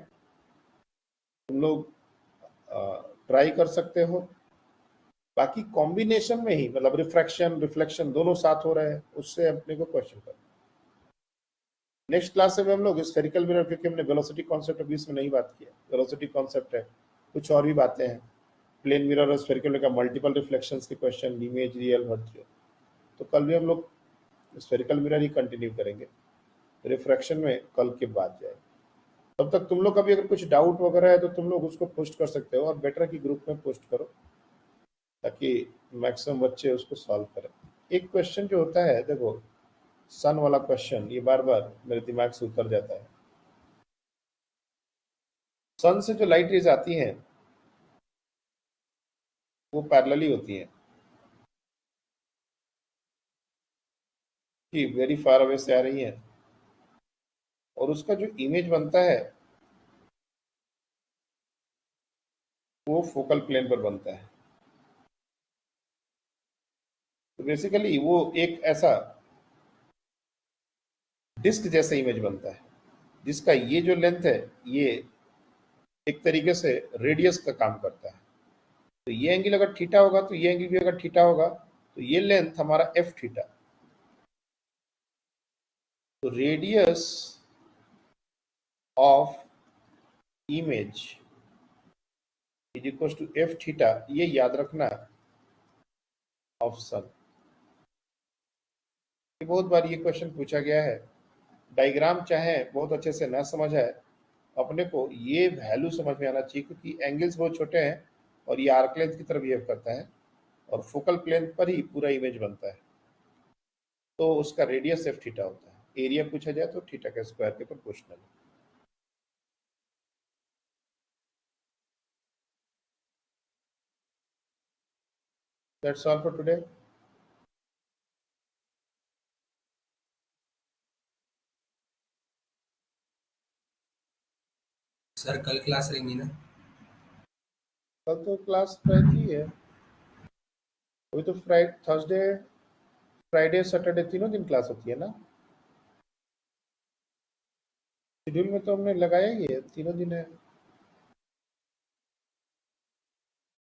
तुम लोग ट्राई कर सकते हो। बाकी कॉम्बिनेशन में ही, मतलब रिफ्रैक्शन रिफ्लेक्शन दोनों साथ हो रहे हैं, उससे अपने को क्वेश्चन करना। नेक्स्ट क्लास में हम लोग स्फेरिकल मिरर, क्योंकि हमने वेलोसिटी कॉन्सेप्ट अभी इसमें नहीं बात किया, वेलोसिटी कॉन्सेप्ट है, कुछ और भी बातें हैं, प्लेन मिरर और स्फेरिकल का मल्टीपल रिफ्लेक्शंस के क्वेश्चन, इमेज रियल वर्चुअल, तो कल भी हम लोग स्फेरिकल मिरर ही कंटिन्यू करेंगे, रिफ्रैक्शन में कल के बाद जाए। तब तक तुम लोग का भी अगर कुछ डाउट वगैरह है तो तुम लोग उसको पोस्ट कर सकते हो, और बेटर की ग्रुप में पोस्ट करो ताकि मैक्सिमम बच्चे उसको सॉल्व करें। एक क्वेश्चन जो होता है, देखो सन वाला क्वेश्चन, ये बार बार मेरे दिमाग से उतर जाता है। सन से जो लाइट रेज आती हैं वो पैरेलली होती हैं, कि वेरी फार अवे से आ रही हैं, और उसका जो इमेज बनता है वो फोकल प्लेन पर बनता है। तो बेसिकली वो एक ऐसा डिस्क जैसा इमेज बनता है, जिसका ये जो लेंथ है ये एक तरीके से रेडियस का काम करता है। तो ये एंगल अगर थीटा होगा तो ये एंगल भी अगर थीटा होगा तो ये लेंथ हमारा एफ थीटा। तो radius of image is equal to F theta, ये याद रखना ऑप्शन। बहुत बार ये क्वेश्चन पूछा गया है। डायग्राम चाहे बहुत अच्छे से ना समझ आए, अपने को ये वैल्यू समझ में आना चाहिए, क्योंकि एंगल्स बहुत छोटे हैं और ये आर्क लेंथ की तरह बिहेव करता है और फोकल प्लेन पर ही पूरा इमेज बनता है। तो उसका रेडियस एफ थीटा होता है। एरिया पूछा जाए तो थीटा के स्क्वायर के proportional. That's all for today. Sir कल क्लास रहेंगी ना? कल तो क्लास रहती है, अभी तो थर्सडे फ्राइडे सैटरडे तीनों दिन क्लास होती है ना। शेड्यूल में तो हमने लगाया ही है, तीनों दिन है।